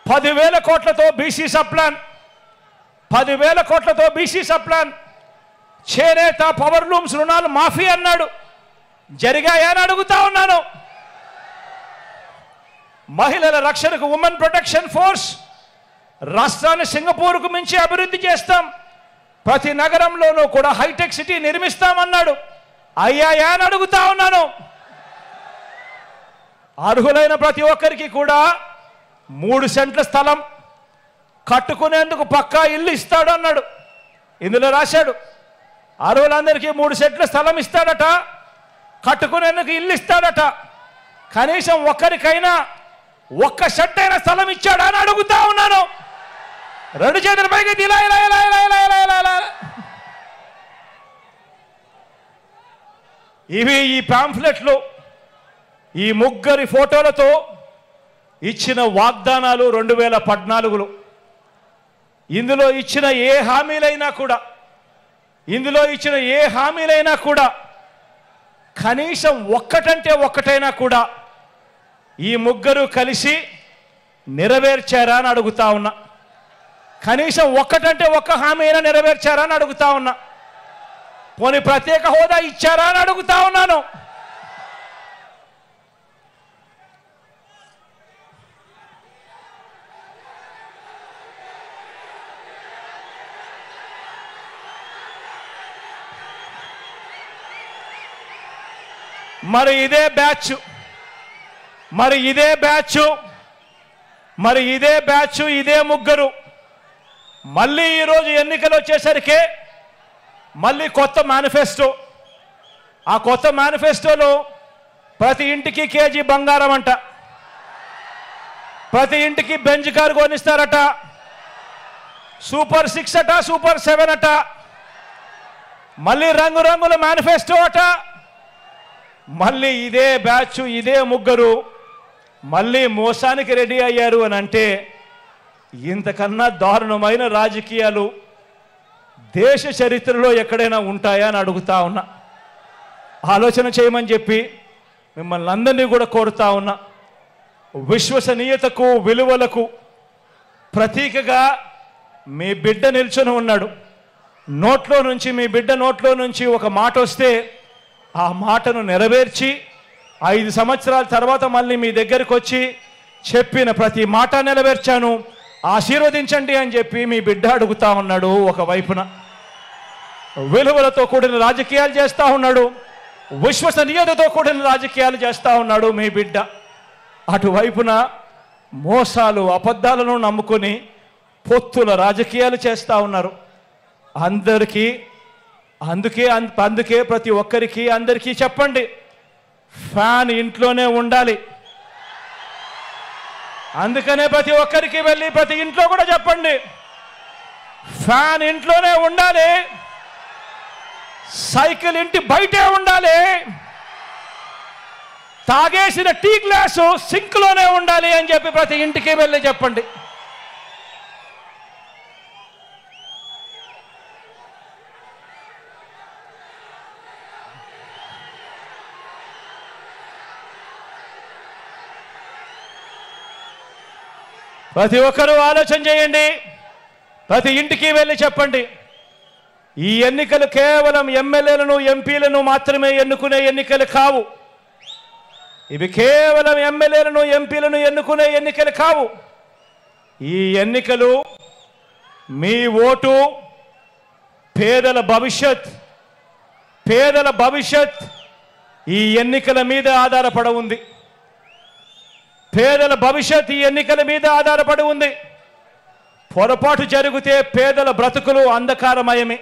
10,000 కోట్లతో బీసీ సప్లాన్, 10,000 కోట్లతో బీసీ సప్లాన్. చేనేత పవర్ లూమ్స్ రుణాలు మాఫీ అన్నాడు. జరిగాయని అడుగుతా ఉన్నాను. మహిళల రక్షణకు ఉమెన్ ప్రొటెక్షన్ ఫోర్స్, రాష్ట్రాన్ని సింగపూర్కు మించి అభివృద్ధి చేస్తాం, ప్రతి నగరంలోనూ కూడా హైటెక్ సిటీ నిర్మిస్తామన్నాడు. అయ్యాయా అని అడుగుతా ఉన్నాను. అర్హులైన ప్రతి ఒక్కరికి కూడా 3 సెంట్ల స్థలం కట్టుకునేందుకు పక్కా ఇల్లు ఇస్తాడు అన్నాడు. ఇందులో రాశాడు అర్హులందరికీ 3 సెంట్ల స్థలం ఇస్తాడట, కట్టుకునేందుకు ఇల్లు ఇస్తాడట. కనీసం ఒక్కరికైనా 1 సెంట్ అయిన స్థలం ఇచ్చాడా అని అడుగుతా ఉన్నాను. 2 చేతుల పైకి ఇలా ఇలా ఇలా ఇలా ఇలా ఇలా ఇలా ఇలా ఇవి ఈ పాంఫ్లెట్లు, ఈ ముగ్గురి ఫోటోలతో ఇచ్చిన వాగ్దానాలు 2014లో. ఇందులో ఇచ్చిన ఏ హామీలైనా కూడా కనీసం ఒక్కటైనా కూడా ఈ ముగ్గురు కలిసి నెరవేర్చారా అని అడుగుతా ఉన్నా. కనీసం ఒక్క హామీ అయినా నెరవేర్చారా అని అడుగుతా ఉన్నా. పోనీ ప్రత్యేక హోదా ఇచ్చారా అని అడుగుతా ఉన్నాను. మరి ఇదే బ్యాచ్ ఇదే ముగ్గురు మళ్ళీ ఈరోజు ఎన్నికలు వచ్చేసరికి మళ్ళీ కొత్త మేనిఫెస్టో. ఆ కొత్త మేనిఫెస్టోలో ప్రతి ఇంటికి కేజీ బంగారం అంట, ప్రతి ఇంటికి బెంజ్ కారు కొనిస్తారట, సూపర్ 6 అట, సూపర్ 7 అట, మళ్ళీ రంగురంగుల మేనిఫెస్టో అట. మళ్ళీ ఇదే బ్యాచ్ ఇదే ముగ్గురు మళ్ళీ మోసానికి రెడీ అయ్యారు అని అంటే ఇంతకన్నా దారుణమైన రాజకీయాలు దేశ చరిత్రలో ఎక్కడైనా ఉంటాయా అని అడుగుతా ఉన్నా. ఆలోచన చేయమని చెప్పి మిమ్మల్ని అందరినీ కూడా కోరుతా ఉన్నా. విశ్వసనీయతకు విలువలకు ప్రతీకగా మీ బిడ్డ నిల్చొని ఉన్నాడు. మీ బిడ్డ నోట్లో నుంచి ఒక మాట వస్తే ఆ మాటను నెరవేర్చి 5 సంవత్సరాల తర్వాత మళ్ళీ మీ దగ్గరికి వచ్చి చెప్పిన ప్రతి మాట నెరవేర్చాను, ఆశీర్వదించండి అని చెప్పి మీ బిడ్డ అడుగుతా ఉన్నాడు. ఒకవైపున విలువలతో కూడిన రాజకీయాలు చేస్తూ ఉన్నాడు, విశ్వసనీయతతో కూడిన రాజకీయాలు చేస్తూ ఉన్నాడు మీ బిడ్డ. అటువైపున మోసాలు అబద్ధాలను నమ్ముకొని పొత్తుల రాజకీయాలు చేస్తూ ఉన్నారు. అందుకే ప్రతి ఒక్కరికి అందరికీ చెప్పండి, ఫ్యాన్ ఇంట్లోనే ఉండాలి. అందుకనే ప్రతి ఒక్కరికి వెళ్ళి ప్రతి ఇంట్లో కూడా చెప్పండి, ఫ్యాన్ ఇంట్లోనే ఉండాలి, సైకిల్ ఇంటి బయటే ఉండాలి, తాగేసిన టీ గ్లాసు సింక్లోనే ఉండాలి అని చెప్పి ప్రతి ఇంటికి వెళ్ళి చెప్పండి. ప్రతి ఒక్కరూ ఆలోచన చేయండి, ప్రతి ఇంటికి వెళ్ళి చెప్పండి, ఈ ఎన్నికలు కేవలం ఎమ్మెల్యేలను ఎంపీలను మాత్రమే ఎన్నుకునే ఎన్నికలు కావు. ఇవి కేవలం ఎమ్మెల్యేలను ఎంపీలను ఎన్నుకునే ఎన్నికలు కావు. ఈ ఎన్నికలు మీ ఓటు పేదల భవిష్యత్ ఈ ఎన్నికల మీద ఆధారపడి ఉంది. పేదల భవిష్యత్ ఈ ఎన్నికల మీద ఆధారపడి ఉంది. పొరపాటు జరిగితే పేదల బ్రతుకులు అంధకారమయమే.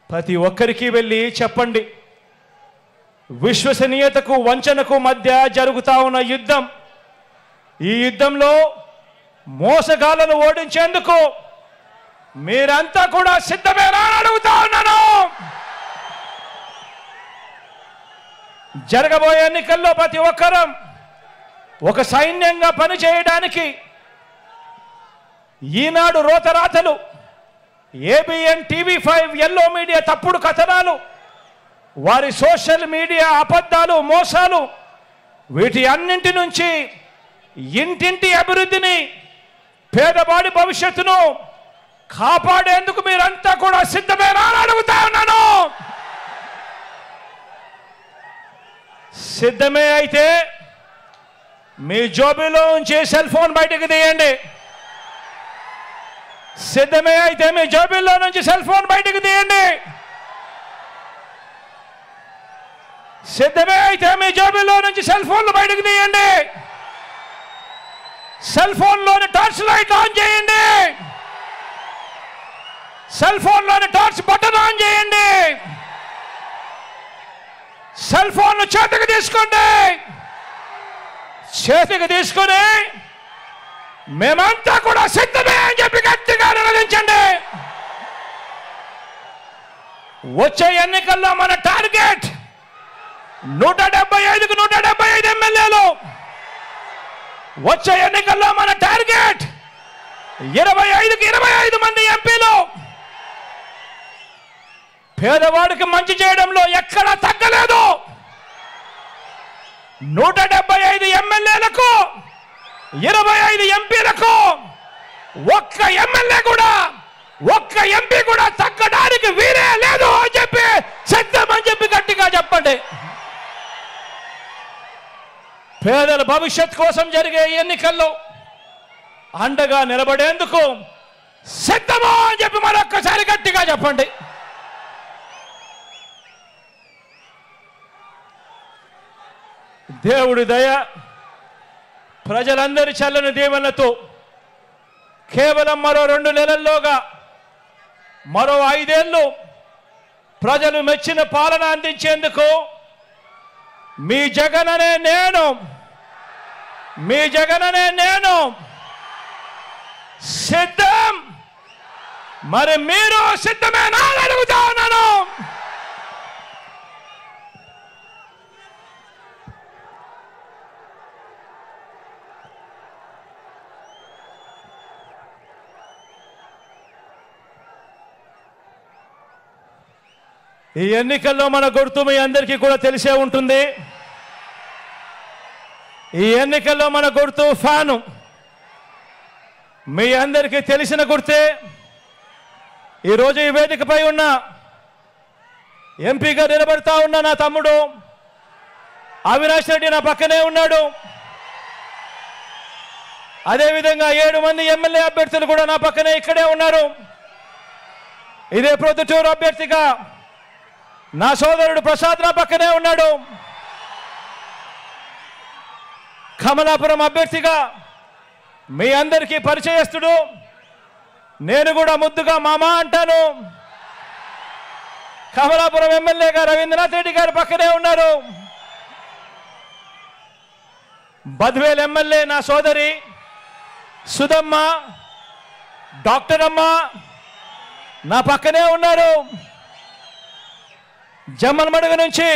ప్రతి ఒక్కరికి వెళ్ళి చెప్పండి, విశ్వసనీయతకు వంచనకు మధ్య జరుగుతా ఉన్న యుద్ధం, ఈ యుద్ధంలో మోసగాళ్లను ఓడించేందుకు మీరంతా కూడా సిద్ధమేనా అని అడుగుతా ఉన్నాను. జరగబోయే ఎన్నికల్లో ప్రతి ఒక్కరం ఒక సైన్యంగా పనిచేయడానికి ఈనాడు రోతరాతలు, ఏబిఎన్, టీవీ5, ఎల్లో మీడియా తప్పుడు కథనాలు, వారి సోషల్ మీడియా అబద్ధాలు, మోసాలు, వీటి అన్నింటి నుంచి ఇంటింటి అభివృద్ధిని, పేదవాడి భవిష్యత్తును కాపాడేందుకు మీరంతా కూడా సిద్ధమేనా అని అడుగుతా ఉన్నాను. సిద్ధమే అయితే మీ జోబీలో ఉంచి సెల్ ఫోన్ బయటకు తీయండి. సిద్ధమే అయితే మీ జోబీలో నుంచి సెల్ ఫోన్ బయటకు తీయండి. సిద్ధమే అయితే మీ జోబీలో నుంచి సెల్ ఫోన్లు బయటకు తీయండి. సెల్ ఫోన్లోని టార్చ్ లైట్ ఆన్ చేయండి. సెల్ ఫోన్లోని టార్చ్ బటన్ ఆన్ చేయండి. సెల్ ఫోన్ను చేతికి తీసుకోండి. చేతికి తీసుకొని మేమంతా కూడా సిద్ధమే అని చెప్పి గట్టిగా నిలదించండి. వచ్చే ఎన్నికల్లో మన టార్గెట్ 175కు 175 ఎమ్మెల్యేలు. వచ్చే ఎన్నికల్లో మన టార్గెట్ 25కి 25 మంది ఎంపీలు. పేదవాడికి మంచి చేయడంలో ఎక్కడా తగ్గలేదు. 175 ఎమ్మెల్యేలకు 25 ఎంపీలకు ఒక్క ఎమ్మెల్యే కూడా, ఒక్క ఎంపీ కూడా తగ్గడానికి వీరే లేదు అని చెప్పి సిద్ధమని చెప్పి గట్టిగా చెప్పండి. పేదల భవిష్యత్ కోసం జరిగే ఎన్నికల్లో అండగా నిలబడేందుకు సిద్ధమా అని చెప్పి మరొక్కసారి గట్టిగా చెప్పండి. దేవుడి దయ, ప్రజలందరి చల్లని దీవెనలతో కేవలం మరో 2 నెలల్లోగా, మరో 5 ఏళ్ళు ప్రజలు మెచ్చిన పాలన అందించేందుకు మీ జగననే నేను సిద్ధం. మరి మీరు సిద్ధమేనా అని అడుగుతా ఉన్నాను. ఈ ఎన్నికల్లో మన గుర్తు మీ అందరికీ కూడా తెలిసే ఉంటుంది. ఈ ఎన్నికల్లో మన గుర్తు ఫ్యాను. మీ అందరికీ తెలిసిన గుర్తే. ఈరోజు ఈ వేదికపై ఉన్న ఎంపీగా నిలబడతా ఉన్న నా తమ్ముడు అవినాష్ రెడ్డి నా పక్కనే ఉన్నాడు. అదేవిధంగా 7 మంది ఎమ్మెల్యే అభ్యర్థులు కూడా నా పక్కనే ఇక్కడే ఉన్నారు. ఇదే ప్రొద్దుటూరు అభ్యర్థిగా నా సోదరుడు ప్రసాద్ నా పక్కనే ఉన్నాడు. కమలాపురం అభ్యర్థిగా మీ అందరికీ పరిచయస్తుడు, నేను కూడా ముద్దుగా మామ అంటాను. కమలాపురం ఎమ్మెల్యేగా రవీంద్రనాథ్ రెడ్డి గారి పక్కనే ఉన్నారు. బద్వేల్ ఎమ్మెల్యే నా సోదరి సుధమ్మ, డాక్టర్ అమ్మ నా పక్కనే ఉన్నారు. జమ్మలమడుగు నుంచి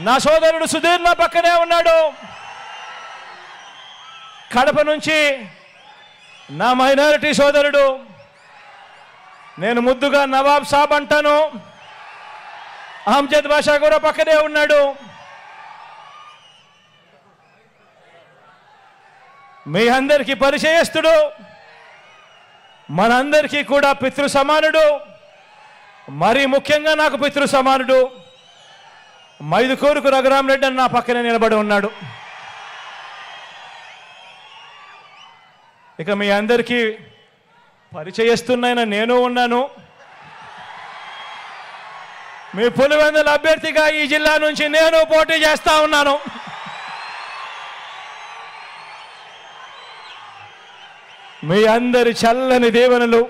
నా సోదరుడు సుధీర్ నా పక్కనే ఉన్నాడు. కడప నుంచి నా మైనారిటీ సోదరుడు, నేను ముద్దుగా నవాబ్ సాబ్ అంటాను, అహ్మద్ బాషా కూడా పక్కనే ఉన్నాడు. మీ అందరికీ పరిచయస్తుడు, మనందరికీ కూడా పితృ సమానుడు, మరీ ముఖ్యంగా నాకు పితృ సమానుడు మైదుకూరుకు రఘురామరెడ్డి అని నా పక్కనే నిలబడి ఉన్నాడు. ఇక మీ అందరికీ పరిచయస్తున్నైన నేను ఉన్నాను. మీ పులివెందుల అభ్యర్థిగా ఈ జిల్లా నుంచి నేను పోటీ చేస్తా ఉన్నాను. మీ అందరి చల్లని దీవెనలు,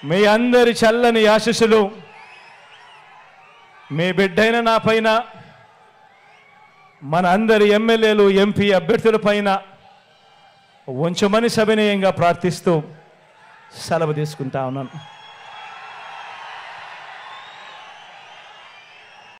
మీ అందరి చల్లని ఆశీస్సులు మీ బిడ్డైన నా పైన, మన అందరి ఎమ్మెల్యేలు ఎంపీ అభ్యర్థుల పైన ఉంచమని సవినయంగా ప్రార్థిస్తూ సెలవు తీసుకుంటా ఉన్నాను.